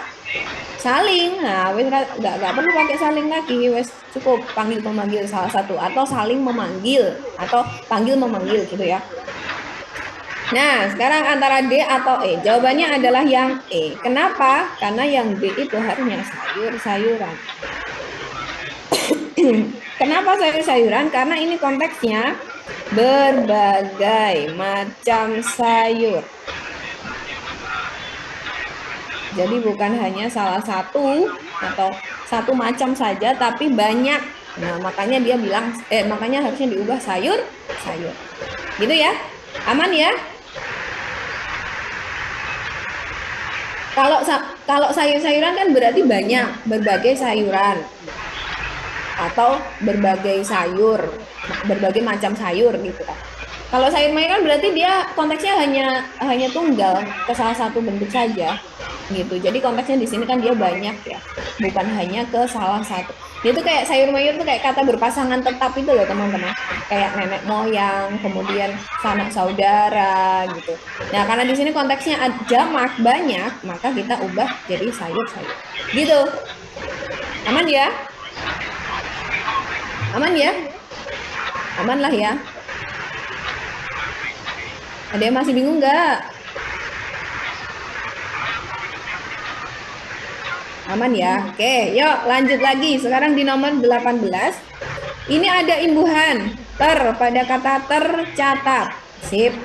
saling. Nah, wes nggak perlu pakai saling lagi, wes cukup panggil memanggil salah satu, atau saling memanggil, atau panggil memanggil gitu ya. Nah, sekarang antara D atau E. Jawabannya adalah yang E. Kenapa? Karena yang D itu harusnya sayur-sayuran. Kenapa sayur-sayuran? Karena ini konteksnya berbagai macam sayur. Jadi bukan hanya salah satu atau satu macam saja, tapi banyak. Nah, makanya dia bilang, makanya harusnya diubah sayur-sayur. Gitu ya? Aman ya? Kalau sayur-sayuran kan berarti banyak, berbagai sayuran. Atau berbagai sayur, berbagai macam sayur gitu kan. Kalau sayur mayur kan berarti dia konteksnya hanya tunggal ke salah satu bentuk saja gitu. Jadi konteksnya di sini kan dia banyak ya, bukan hanya ke salah satu. Dia tuh kayak sayur mayur tuh kayak kata berpasangan tetap itu loh teman-teman. Kayak nenek moyang, kemudian sanak saudara gitu. Nah, karena di sini konteksnya jamak banyak, maka kita ubah jadi sayur-sayur. Gitu. Aman ya? Aman ya? Aman lah ya. Ada yang masih bingung nggak? Aman ya? Oke, yuk lanjut lagi. Sekarang di nomor 18. Ini ada imbuhan ter pada kata tercatat. Sip.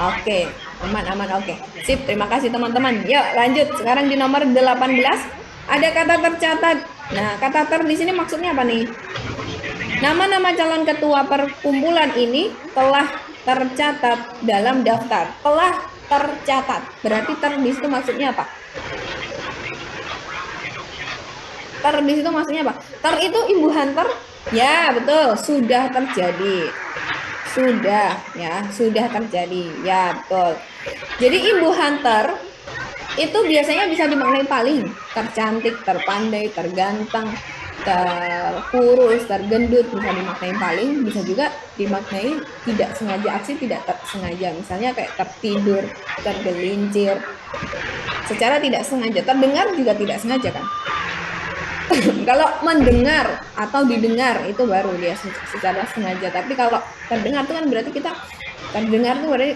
Oke, aman. Oke. Sip, terima kasih teman-teman. Yuk lanjut. Sekarang di nomor 18 ada kata tercatat. Nah, kata ter di sini maksudnya apa nih? Nama-nama calon ketua perkumpulan ini telah tercatat dalam daftar. Telah tercatat. Berarti ter di situ maksudnya apa? Ter di situ maksudnya apa? Ter itu imbuhan ter. Ya, betul. Sudah terjadi. Sudah terjadi. Ya, betul. Jadi imbuhan ter itu biasanya bisa dimaknai paling tercantik, terpandai, terganteng, terkurus, tergendut, bisa dimaknai paling, bisa juga dimaknai tidak sengaja, aksi tidak sengaja, misalnya kayak tertidur, tergelincir, secara tidak sengaja. Terdengar juga tidak sengaja kan. Kalau mendengar atau didengar itu baru dia secara sengaja, tapi kalau terdengar itu kan berarti kita terdengar itu berarti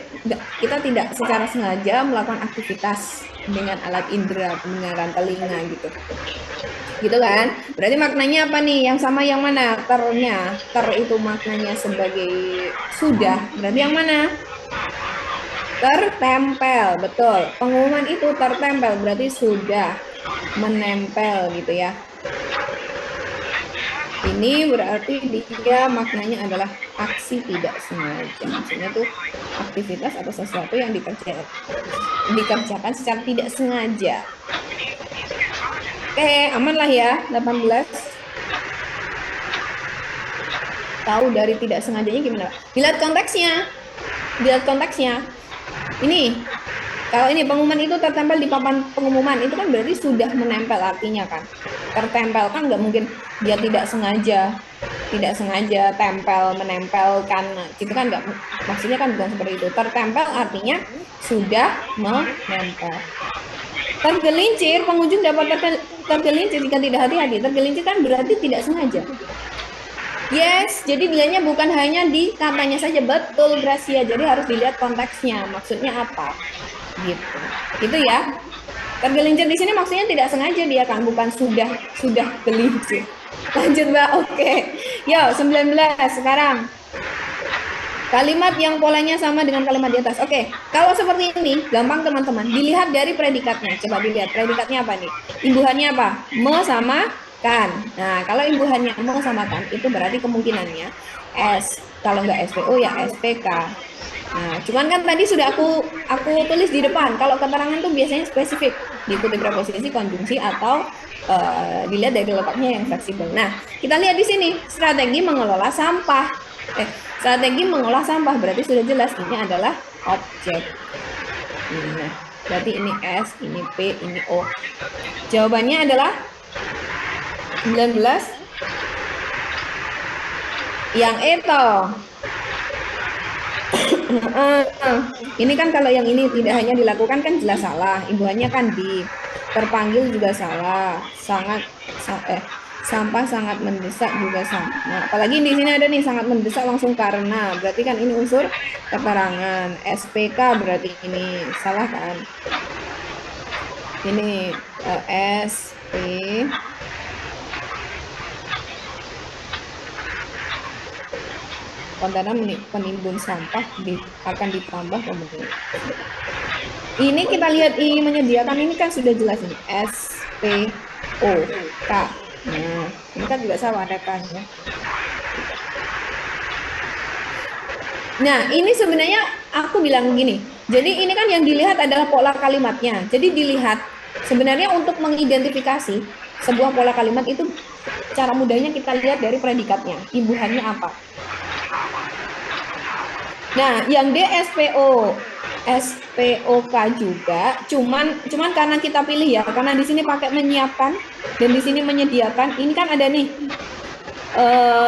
kita tidak secara sengaja melakukan aktivitas dengan alat indera pendengaran telinga gitu kan. Berarti maknanya apa nih? Yang sama yang mana? Ternya. Ter itu maknanya sebagai sudah. Berarti yang mana? Tertempel, betul. Pengumuman itu tertempel berarti sudah menempel gitu ya. Ini berarti dia maknanya adalah aksi tidak sengaja. Maksudnya tuh aktivitas atau sesuatu yang dikerjakan secara tidak sengaja. Oke, aman lah ya, 18. Tahu dari tidak sengajanya gimana? Dilihat konteksnya. Ini, kalau ini pengumuman itu tertempel di papan pengumuman, itu kan berarti sudah menempel artinya kan. Tertempel kan nggak mungkin dia tidak sengaja menempelkan, itu kan nggak, maksudnya kan bukan seperti itu. Tertempel artinya sudah menempel. Tergelincir, pengunjung dapat tergelincir jika tidak hati-hati. Tergelincir kan berarti tidak sengaja. Yes, jadi nilainya bukan hanya di katanya saja, betul Gracia. Jadi harus dilihat konteksnya, maksudnya apa, gitu. Gitu ya. Tergelincir di sini maksudnya tidak sengaja dia kan, bukan sudah gelincir. Lanjut Mbak, oke. Yo, 19 sekarang. Kalimat yang polanya sama dengan kalimat di atas. Oke, kalau seperti ini, gampang teman-teman. Dilihat dari predikatnya. Coba dilihat predikatnya apa nih? Imbuhannya apa? Me sama kan. Nah, kalau imbuhannya me sama kan, itu berarti kemungkinannya S. Kalau nggak SPO ya SPK. Nah, cuman kan tadi sudah aku tulis di depan. Kalau keterangan tuh biasanya spesifik, diikuti preposisi, konjungsi, atau dilihat dari letaknya yang fleksibel. Nah, kita lihat di sini strategi mengelola sampah. Strategi mengolah sampah berarti sudah jelas ini adalah objek. Nah, berarti ini S, ini P, ini O. Jawabannya adalah 19. Yang itu. Ini kan kalau yang ini tidak hanya dilakukan kan jelas salah. Imbuhannya kan di terpanggil juga salah. Sampah sangat mendesak juga sama. Nah, apalagi di sini ada nih sangat mendesak langsung karena. Berarti kan ini unsur keterangan. SPK berarti ini salah kan? Ini SP kontainer penimbun sampah akan ditambah kemudian. Ini kita lihat I menyediakan ini kan sudah jelas ini SPO K. Nah, ini kan juga sama ada kan-nya. Nah, ini sebenarnya aku bilang gini. Jadi ini kan yang dilihat adalah pola kalimatnya. Jadi dilihat sebenarnya untuk mengidentifikasi sebuah pola kalimat itu cara mudahnya kita lihat dari predikatnya. Imbuhannya apa? Nah, yang DSPO SPOK juga, cuman karena kita pilih ya, karena di sini pakai menyiapkan dan di sini menyediakan. Ini kan ada nih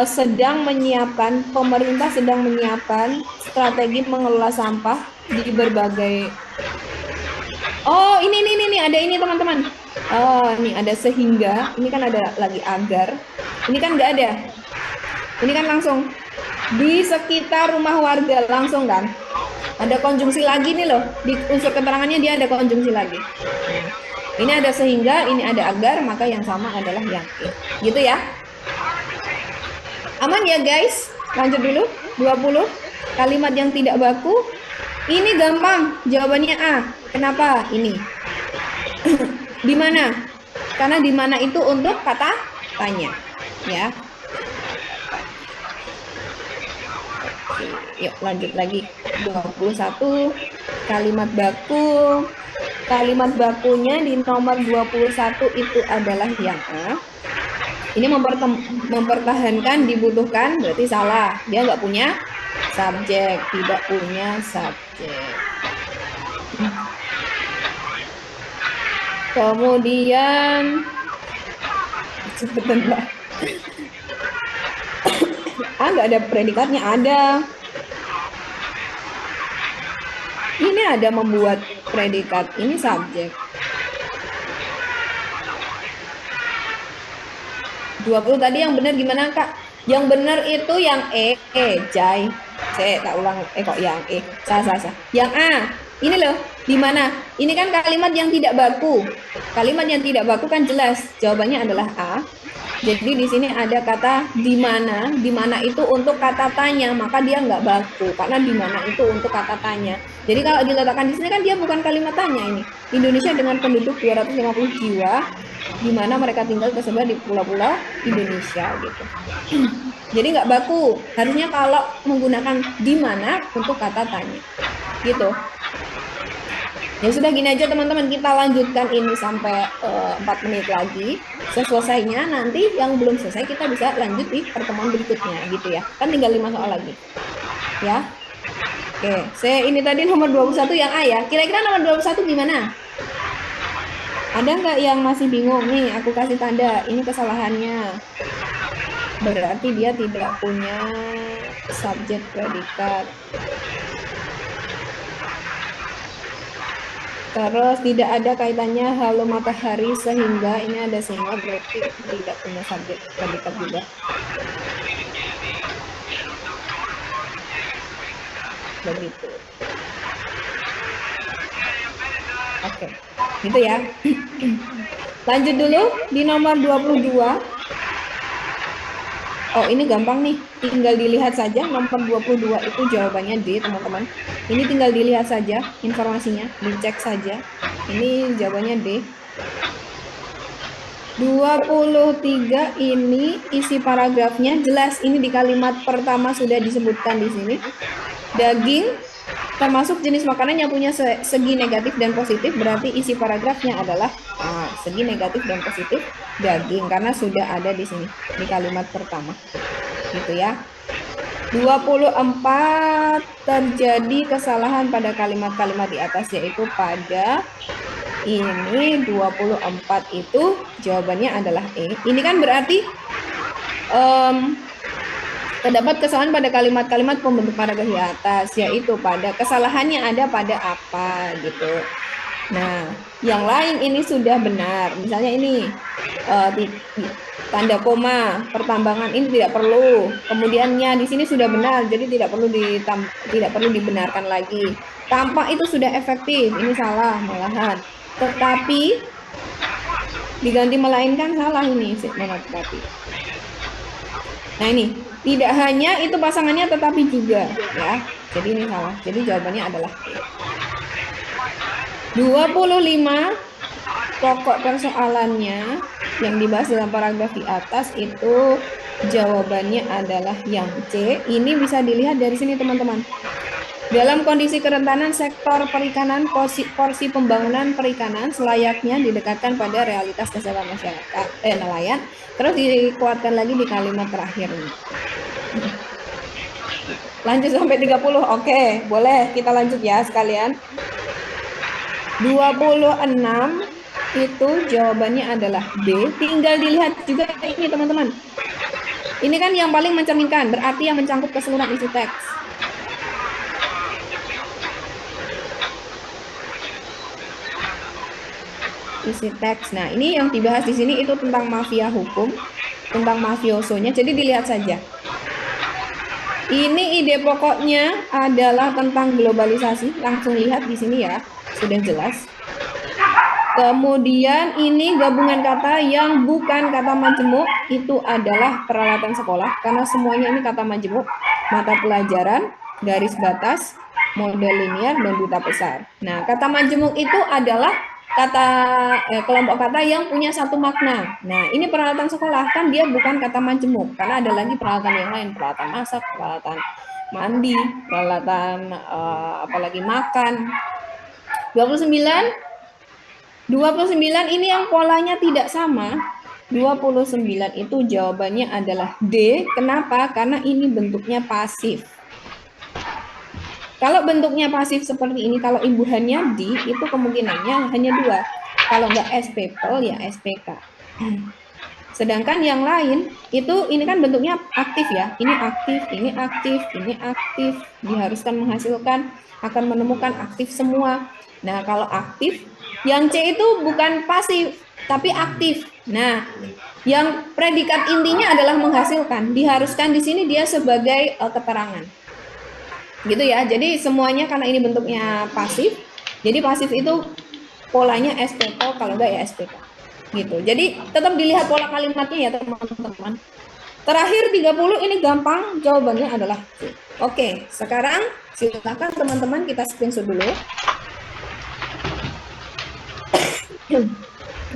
sedang menyiapkan, pemerintah sedang menyiapkan strategi mengelola sampah di berbagai. Oh, ini ada ini teman-teman. Oh, ini ada sehingga, ini kan ada lagi agar. Ini kan nggak ada. Ini kan langsung di sekitar rumah warga langsung kan. Ada konjungsi lagi nih loh. Di unsur keterangannya dia ada konjungsi lagi. Ini ada sehingga, ini ada agar, maka yang sama adalah yang E. Gitu ya. Aman ya guys? Lanjut dulu. 20. Kalimat yang tidak baku. Ini gampang. Jawabannya A. Kenapa? Ini. Di mana? Karena di mana itu untuk kata tanya. Ya. Yuk lanjut lagi. 21. Kalimat baku. Kalimat bakunya di nomor 21 itu adalah yang A. Ini mempertahankan dibutuhkan berarti salah. Dia nggak punya subjek, tidak punya subjek. Kemudian cepetan Mbak. Nggak ada predikatnya, ada. Ini ada membuat predikat, ini subjek. 20 tadi yang benar gimana Kak? Yang benar itu yang Jai. Saya tak ulang, kok yang Sah. Yang A, ini loh, di mana? Ini kan kalimat yang tidak baku. Kalimat yang tidak baku kan jelas, jawabannya adalah A. Jadi di sini ada kata di mana itu untuk kata tanya, maka dia nggak baku, karena di mana itu untuk kata tanya. Jadi kalau diletakkan di sini kan dia bukan kalimat tanya ini. Indonesia dengan penduduk 250 jiwa, di mana mereka tinggal tersebar di pulau-pulau Indonesia gitu. Jadi nggak baku. Harusnya kalau menggunakan di mana untuk kata tanya, gitu. Ya sudah gini aja teman-teman, kita lanjutkan ini sampai 4 menit lagi. Selesainya nanti yang belum selesai kita bisa lanjut di pertemuan berikutnya gitu ya. Kan tinggal 5 soal lagi. Ya. Oke, saya ini tadi nomor 21 yang A ya. Kira-kira nomor 21 gimana? Ada nggak yang masih bingung? Nih, aku kasih tanda. Ini kesalahannya. Berarti dia tidak punya subjek predikat. Terus tidak ada kaitannya halo matahari sehingga, ini ada sehingga berarti tidak punya subjek predikat juga. Begitu. Oke, gitu ya. Lanjut dulu di nomor 22. Oh, ini gampang nih. Tinggal dilihat saja nomor 22 itu jawabannya D, teman-teman. Ini tinggal dilihat saja informasinya, dicek saja. Ini jawabannya D. 23 ini isi paragrafnya jelas, ini di kalimat pertama sudah disebutkan di sini. Daging termasuk jenis makanan yang punya segi negatif dan positif, berarti isi paragrafnya adalah segi negatif dan positif daging karena sudah ada di sini di kalimat pertama. Gitu ya. 24 terjadi kesalahan pada kalimat-kalimat di atas, yaitu pada ini 24 itu jawabannya adalah E. Ini kan berarti terdapat kesalahan pada kalimat-kalimat pembentuk paragraf di atas, yaitu pada kesalahannya ada pada apa gitu. Nah, yang lain ini sudah benar. Misalnya ini tanda koma, pertambangan ini tidak perlu. Kemudiannya di sini sudah benar, jadi tidak perlu dibenarkan lagi. Tampak itu sudah efektif, ini salah malahan. Tetapi diganti melainkan salah ini tetapi. Nah ini tidak hanya itu pasangannya tetapi juga ya. Jadi ini salah. Jadi jawabannya adalah 25 pokok persoalannya yang dibahas dalam paragraf di atas itu jawabannya adalah yang C. Ini bisa dilihat dari sini teman-teman. Dalam kondisi kerentanan sektor perikanan, porsi pembangunan perikanan selayaknya didekatkan pada realitas kesehatan masyarakat nelayan. Terus dikuatkan lagi di kalimat terakhir ini. Lanjut sampai 30. Oke, boleh kita lanjut ya sekalian. 26 itu jawabannya adalah B. Tinggal dilihat juga ini teman-teman. Ini kan yang paling mencerminkan, berarti yang mencangkup keseluruhan isi teks. Isi teks. Nah, ini yang dibahas di sini itu tentang mafia hukum, tentang mafiosonya. Jadi dilihat saja. Ini ide pokoknya adalah tentang globalisasi. Langsung lihat di sini ya, sudah jelas. Kemudian ini gabungan kata yang bukan kata majemuk, itu adalah peralatan sekolah karena semuanya ini kata majemuk, mata pelajaran, garis batas, model linear dan duta besar. Nah, kata majemuk itu adalah kelompok kata yang punya satu makna. Nah, ini peralatan sekolah kan dia bukan kata majemuk karena ada lagi peralatan yang lain, peralatan masak, peralatan mandi, peralatan apalagi makan. 29 ini yang polanya tidak sama. 29 itu jawabannya adalah D. Kenapa? Karena ini bentuknya pasif. Kalau bentuknya pasif seperti ini, kalau imbuhannya di, itu kemungkinannya hanya dua. Kalau nggak SPPL, ya SPK. Sedangkan yang lain, itu ini kan bentuknya aktif ya. Ini aktif, ini aktif, ini aktif. Diharuskan menghasilkan, akan menemukan aktif semua. Nah, kalau aktif, yang C itu bukan pasif, tapi aktif. Nah, yang predikat intinya adalah menghasilkan. Diharuskan di sini dia sebagai keterangan. Gitu ya, jadi semuanya karena ini bentuknya pasif, jadi pasif itu polanya SPK, kalau enggak ya SPK gitu. Jadi tetap dilihat pola kalimatnya ya teman-teman. Terakhir 30 ini gampang, jawabannya adalah C. Oke, sekarang silakan teman-teman kita screenshot dulu.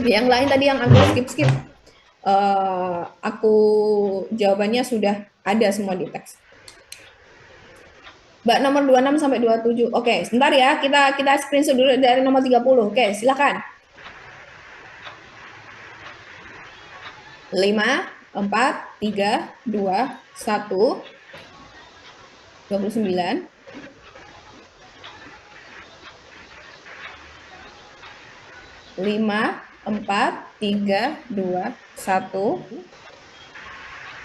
Yang lain tadi yang aku skip aku jawabannya sudah ada semua di teks. Mbak nomor 26 sampai 27. Oke, sebentar ya. Kita screenshot dulu dari nomor 30. Oke, silakan. 5, 4, 3, 2, 1. 29. 5, 4, 3, 2, 1.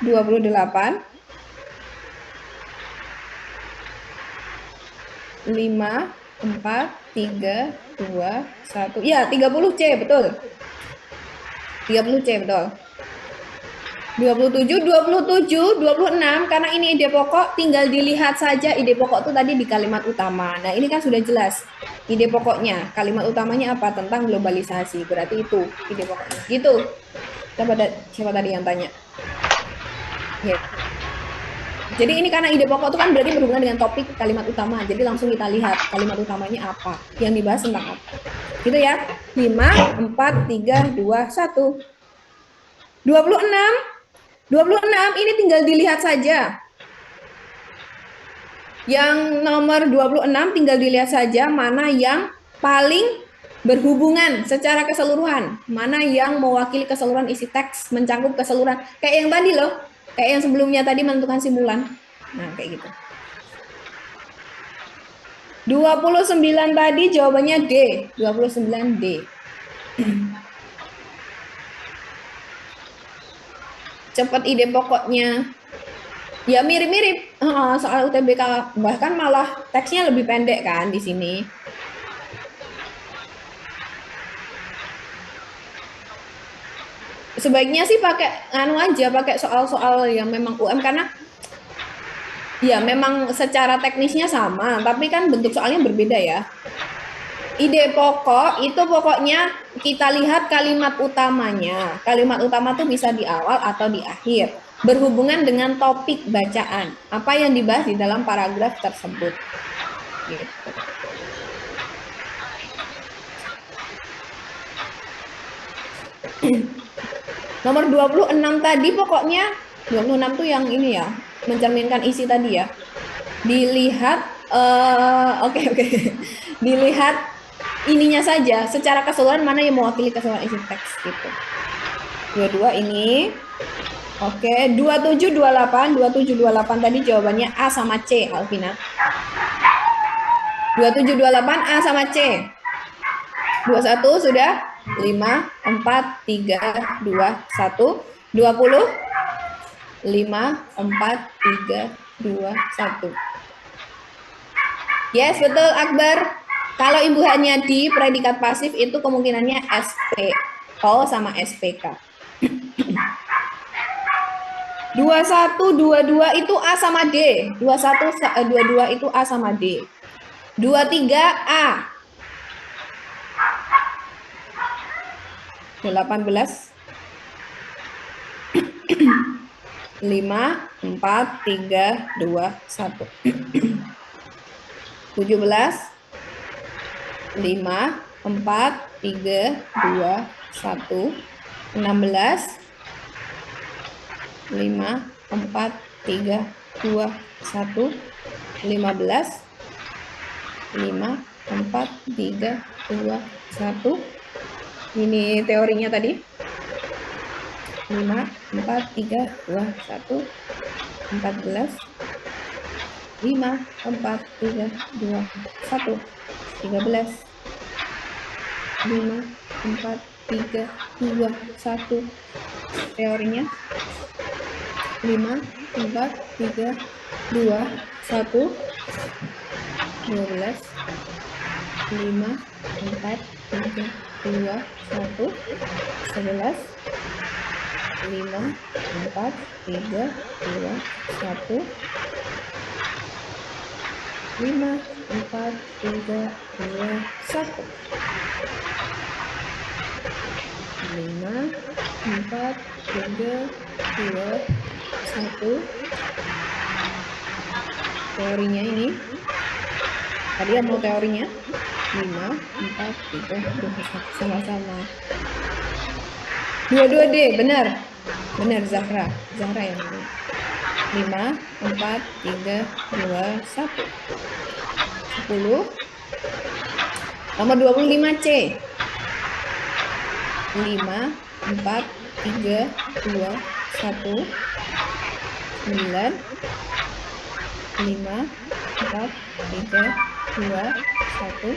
28. 5, 4, 3, 2, 1. Ya, 30C, betul. 30C, betul. 27, 26, karena ini ide pokok, tinggal dilihat saja ide pokok itu tadi di kalimat utama. Nah, ini kan sudah jelas ide pokoknya. Kalimat utamanya apa? Tentang globalisasi. Berarti itu ide pokoknya. Gitu. Siapa tadi yang tanya? Ya. Jadi ini karena ide pokok itu kan berarti berhubungan dengan topik kalimat utama. Jadi langsung kita lihat kalimat utamanya apa, yang dibahas tentang apa. Gitu ya. 5, 4, 3, 2, 1. 26. 26 ini tinggal dilihat saja. Yang nomor 26 tinggal dilihat saja mana yang paling berhubungan secara keseluruhan. Mana yang mewakili keseluruhan isi teks, mencakup keseluruhan. Kayak yang tadi loh. Kayak yang sebelumnya tadi menentukan simpulan. Nah, kayak gitu. 29 tadi jawabannya D. 29 D. Cepat ide pokoknya. Ya mirip-mirip soal UTBK, bahkan malah teksnya lebih pendek kan di sini. Sebaiknya sih pakai anu aja, pakai soal-soal yang memang UM karena ya memang secara teknisnya sama, tapi kan bentuk soalnya berbeda ya. Ide pokok itu pokoknya kita lihat kalimat utamanya. Kalimat utama tuh bisa di awal atau di akhir. Berhubungan dengan topik bacaan. Apa yang dibahas di dalam paragraf tersebut. Gitu. Nomor 26 tadi pokoknya 26 tuh yang ini ya, mencerminkan isi tadi ya. Dilihat oke. Dilihat ininya saja secara keseluruhan mana yang mewakili keseluruhan isi teks gitu. 22 ini. Oke, 2728 tadi jawabannya A sama C, Alvina. 2728 A sama C. 21 sudah? 5, 4, 3, 2, 1. 20. 5, 4, 3, 2, 1. Yes, betul Akbar. Kalau Ibu hanya di predikat pasif itu kemungkinannya SPO sama SPK. 21, 22 itu A sama D. 21, 22 itu A sama D. 23 A. 18. 5, 4, 3, 2, 1. 17. 5, 4, 3, 2, 1. 16. 5, 4, 3, 2, 1. 15. 5, 4, 3, 2, 1. Ini teorinya tadi. 5, 4, 3, 2, 1. 14. 5, 4, 3, 2, 1. 13. 5, 4, 3, 2, 1. Teorinya 5, 4, 3, 2, 1. 12. 5, 4, 3, 2, 1. 11. 5, 4, 3, 2, 1. 5, 4, 3, 2, 1. 5, 4, 3, 2, 1. Teorinya ini. Tadi yang mau teorinya. 5, 4, 3, 2, 1. Sama-sama. 22D, benar. Benar Zahra. Zahra yang ini. 5, 4, 3, 2, 1. 10. Nomor 25C. 5, 4, 3, 2, 1. 9. 5, 4, 3, 2, 1.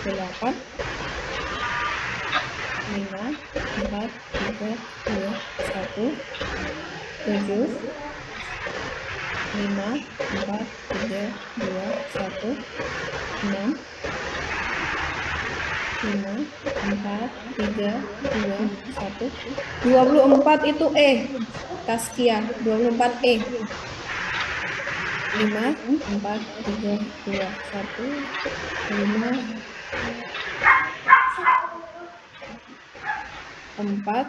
8. 5, 4, 3, 2, 1. 7. 5, 4, 3, 2, 1. 6. 5, 4, 3, 2, 1. 24 itu E. Taskia, 24E. 5, 4, 3, 2, 1. 5, 4,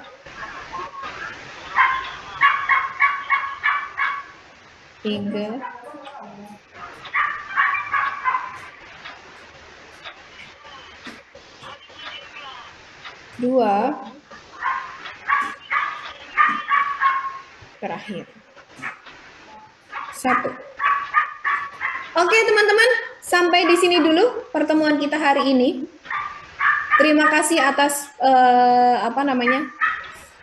3, 2, terakhir 1. Oke teman-teman, sampai di sini dulu pertemuan kita hari ini. Terima kasih atas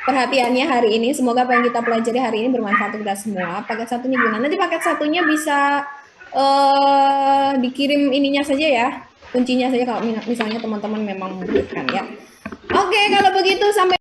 perhatiannya hari ini. Semoga apa yang kita pelajari hari ini bermanfaat untuk kita semua. Paket satunya gimana? Nanti paket satunya bisa dikirim ininya saja ya, kuncinya saja kalau misalnya teman-teman memang membutuhkan ya. Oke, kalau begitu sampai